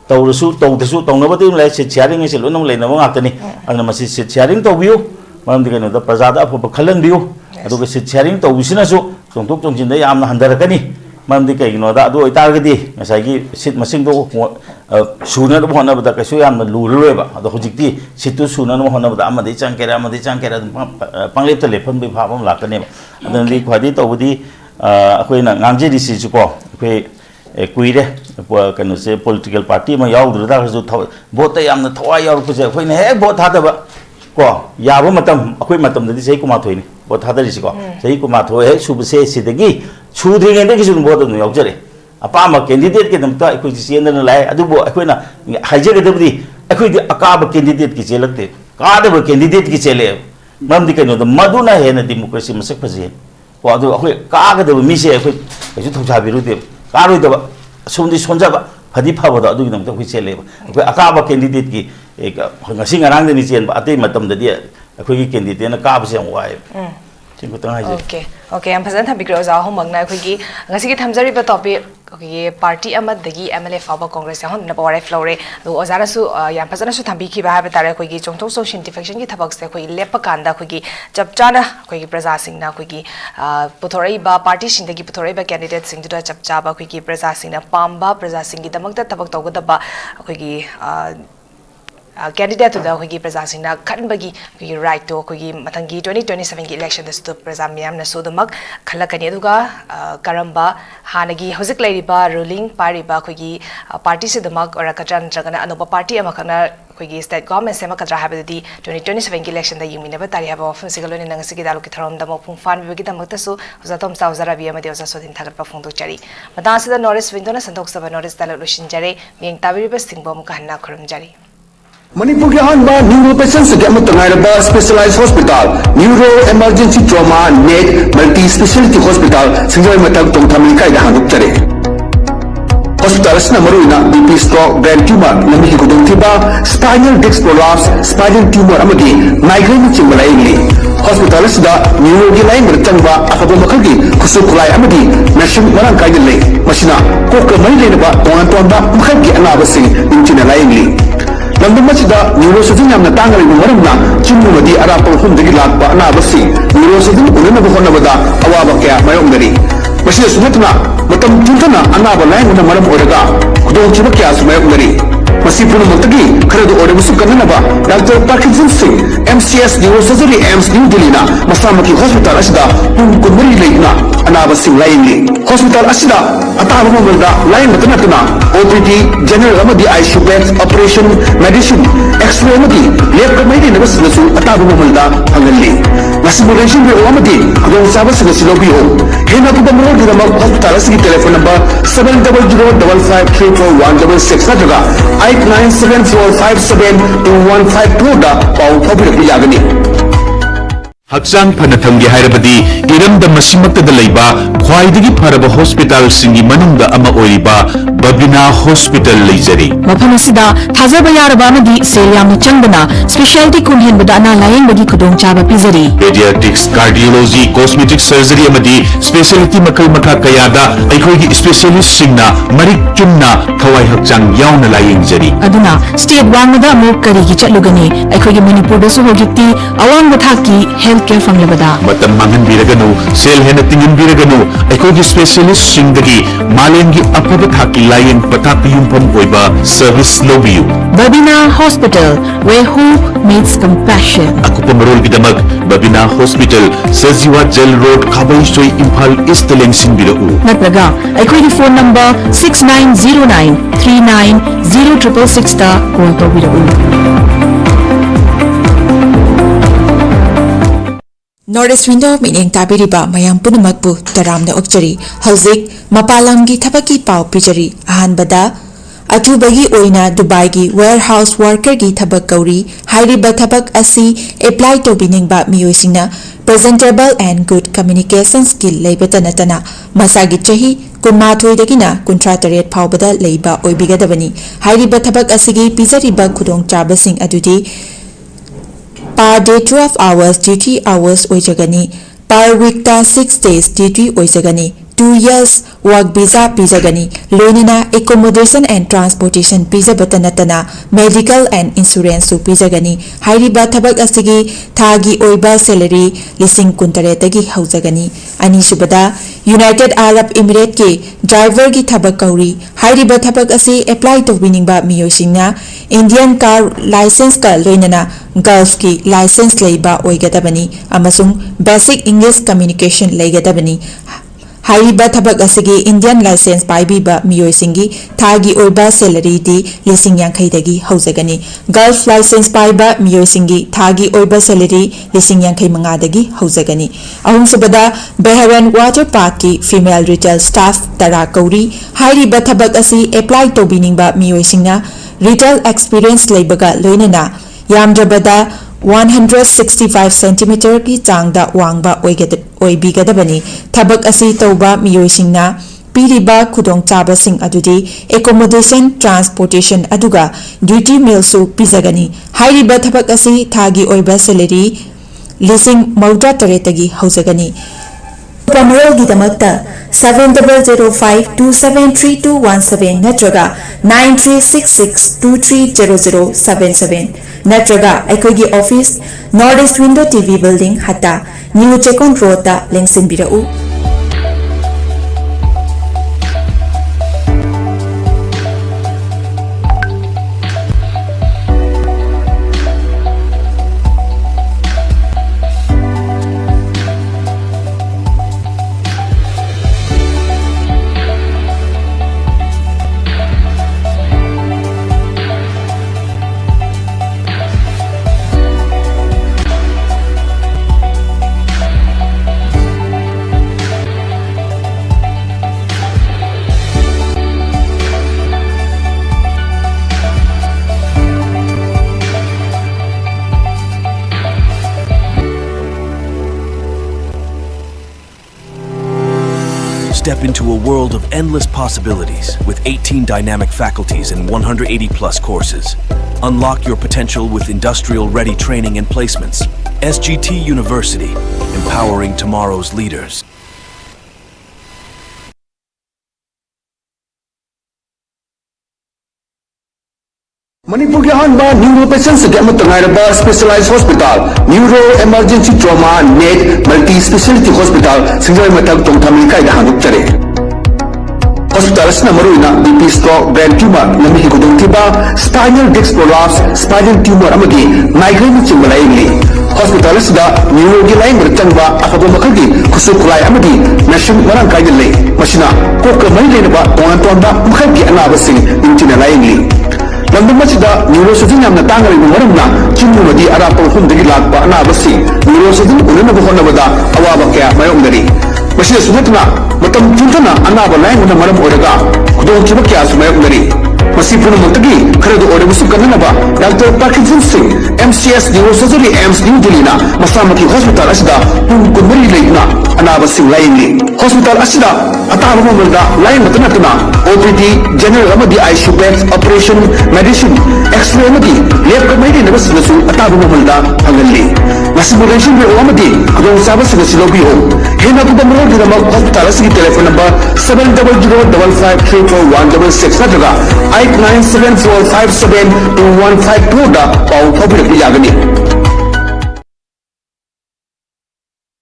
tawrusu tawdasu tawnaba de le se sharing se lonong le na wa ngatani adana masi se sharing tawbiu mam de kanu da prajada apu khalan biu aduga se sharing tawbisina su tongtok tongjin da yamna handarakani mam de kai no da adu oitargadi ngasagi sit masing do suna do hona bada kasu yamna lurureba adu hojikti situ suna no hona bada amade changkera panglep tale pham bi phapam lakane adan li khwadi to budi akhoi na ngangje di si ko akhoi kuire kanu se political party ma yaw dur da su vote yamna thwa yaw ku je akhoi ne he vote thada ba ko yaba matam akhoi matam da sei kuma thoini vote thada ri si ko sei kuma tho he sub se sidagi chudri nge de ki su vote no yaw jare apama candidate ke namta akhoi si endana lai adu bo akhoi na haije ge dabdi akhoi di akaba candidate ki chelakte ka da candidate ki chele mam di kanu da maduna he na democracy masak phaje ko adu akhoi ka ga da mi se akhoi ju thongcha biru de ka roi da somdi sonja ba phadi phaba da adu namta akhoi chele ba akhoi akaba candidate ki ngasi ngarang de ni chen ba ate matam da di akhoi ki candidate na ka ba se wai Okay, I'm present happy grows our home magna quickly. Ngasi thamjari ba topic okay party amad dagi MLA Phaoba Congress Yaohandanaba Warep Louramle do ozara su yam phajana su thambi ki ba ha tare koi gi chongthok social defection ki thabak se koi lepa kanda koi gi chapchana koi gi praja sing na koi gi puthorei ba party sing dagi puthorei ba candidate sing da chapcha ba koi gi praja sing na pamba praja sing gi damak da thabak tawga da ba koi gi candidate to the Higi Prasasina, Katbagi, right to Higi Matangi 2027 election, the Stu Prasamiam Nasudamak, Kalakaneduga, Karamba, Hanagi, Hosik Lady Bar, ruling Pariba, Higi, party Sidamak or a Katan Dragana, Anoba party, Amakana, Higi state government, Semakatra Habiti, 2027 election, the Yumi never tally have often Sigalon and Sigidalukitron, the Mopung Fan, Vigita Mutasu, Zatom South Arabia, Mediosa, SOTIN Tagapafundu Cherry. Madansa the Norris Windows and Toxa Norris Talushin Jerry, being Tavi Besting Bom Kahana Kurum Jerry. Manipur के आनबा neuro patients के मतंगाइरबा specialized hospital neuro emergency trauma नेट multi speciality hospital सिंगल मतक तोंथामिल कायदा हानुक्तरे hospital asina maruina BP stroke brain tumor nami ki kudung thiba spinal disc prolapse spinal tumor amagi migraine chimbala ingli hospital asida neurology line bertangba afaba makhagi khusuk kulai amagi machine marang kai le masina kokka mai le ba tongan tonda makhagi anaba sing inchina lai ingli lamdam masida neurosurgeon yamna tangali maramna chimmudi arapa hundagi lakba anaba sing neurosurgeon unana bahona bada awaba kya mayongdari masih sumatna matam tuntana anaba lain una maram oraga kudong chiba kya sumayongdari masih pun mutagi kharadu ore musu kanna ba Dr. Parkinson Singh MCS Neurosurgery AIMS New Delhi na masamaki hospital asida kunmari leina anaba sing lainli hospital asida ataba mamda lain matna tuna OPD general amadi ICU beds operation medicine x-ray amadi lab kamai de nabas nasu ataba mamda hangalli nasiburation be amadi kudong sabas nasilobi ho hena kudamro dinamak hospital asigi telephone number 7005534166 najaga 8974572152 da pau phobirappi yagani Haksan Panatamgi Hairabadi, Iram the Masimak the Laiba, Kwaidigi Paraba Hospital Singi Manunda Ama Oriba, Babina Hospital Lizari. Mapamasida, Tazabayarabamadi, Seriam Changana, Specialty Kunhin Badana Laying Badi Kudong Chaba Pizari. Pediatrics, Cardiology, Cosmetic Surgery Amadi, Specialty Makal Maka Kayada, Aikogi Specialist Singna, Marik Chumna, Kawai Hakchang Yauna Laying Zari. Aduna, State Wangada Mokari Chalugani, Aikogi Manipur Suhogiti, Awang Bataki, Healthcare from Labada. Matam Mangan Biraganu, Sel Henatingan Biraganu, Aikogi Specialist Singdagi, Malengi Apabataki Lion Patapiyum Oiba, Service Lobiu. Babina Hospital, where who meets compassion. Akupamarol Bidamag, Babina Hospital, Saziwa Gel Road, Kabaisoi Impal Isteleng Singbirau. Natraga, Aikogi phone number 6909390666 ta call to Birau. Northeast Window meaning Tabiriba Mayam Punamakbu Taramna Okchari Hauzik Mapalamgi Tabaki Pau Pichari Ahanbada Atubagi Oina Dubai warehouse worker gi Tabak Kauri Hairiba Tabak Asi apply to Biningba Miyosina presentable and good communication skill Leibatanatana Masagi Chahi Kumatoi Dagina Contratariat Paubada Leiba Oibigadabani Hairiba Tabak Asigi Pizariba Kudong Chabasing Adudi Per day 12 hours duty hours oijagani. Per week ta 6 days duty oijagani. 2 years work visa pijagani. Loinina accommodation and transportation pija batanatana. Medical and insurance su pijagani. Hairiba thabak asigi thagi oiba salary lising kuntaretagi haujagani. Ani subada United Arab Emirates ke driver gi thabak kauri. Hairiba thabak asi apply to winingba miyosingna Indian car license ka loinana Gulf ki license leiba oigadabani amasung basic English communication leigadabani. Hairiba thabak asigi Indian license paibiba miyoisingi thagi oiba salary di lising yankhai dagi haujagani. Gulf license paiba miyoisingi thagi oiba salary lising yankhai manga dagi haujagani. Ahum subada Beharan Water Park ki female retail staff tara kauri. Hairiba thabak asi apply to biningba miyoisingna retail experience leibaga loinana Yamdrabada 165 cm ki changda wangba oibigadabani thabak asi tauba miyoisingna piriba khudong chaba sing adudi accommodation transportation aduga duty meal su pizagani hairiba thabak asi thagi oiba salary lising mauda taretagi haujagani Pamarol Gidamakta 7005273217 Natraga 9366230077 Natraga Aikogi Office Northeast Window TV Building Hatta New Chekon Road ta Lengsin Birau Step into a world of endless possibilities with 18 dynamic faculties and 180 plus courses. Unlock your potential with industrial-ready training and placements. SGT University, empowering tomorrow's leaders. Manipur के अहंबा neuro patients के अमतंगाइरबा specialized hospital neuro emergency trauma नेट multi speciality hospital सिंजोय मथक तोंथामी कायदा हांदुकचरे hospital असना मरुइना बीपी स्ट्रोक ब्रेन ट्यूमर नमी की गुदुंथिबा spinal disc prolapse spinal tumour अमगी माइग्रेन चिंबलाइली हॉस्पिटल असदा न्यूरो की लाइन चंबा अफबो मखगी खुसु खुलाई अमगी मशीन मरंग कायदले मशीना कोक मई लेनबा तोंगन तोंदा मखगी अनाबसिंग इंचिना लाइली लंदन न्यूरोसर्जन तांगरी चिन्नुमदी अराप हुंदगी लाप अनाबसी न्यूरोसर्जन उननब होनबदा अवाब क्या मायोंगरी नतना मतम चुंतना अनाब लाइन मरम ओरगा खुदोंचब क्या मायोंगरी पुनमतगी खरद ओरबसु कन्ननबा doctor Parkinson Singh MCS neurosurgery AIIMS new Delhi मसामकी हॉस्पिटल असदा पुंग कुमरी लेना अनाब सिंह लाइनली हॉस्पिटल असदा अताब ममलदा लाइन मतनतना OPD जनरल अमदी ICU bed operation medicine x ray अमदी लेब कमैदि नबसनसु अताब ममलदा हंगल्ली मसिबुलेशन बे अमदी खुदों साबसग सिलोबियो हेना कुदमरो दिनमक हॉस्पिटल असगी टेलीफोन नंबर 7005341616 नत्रगा 8974572152 दा पाउ फबिरक यागनी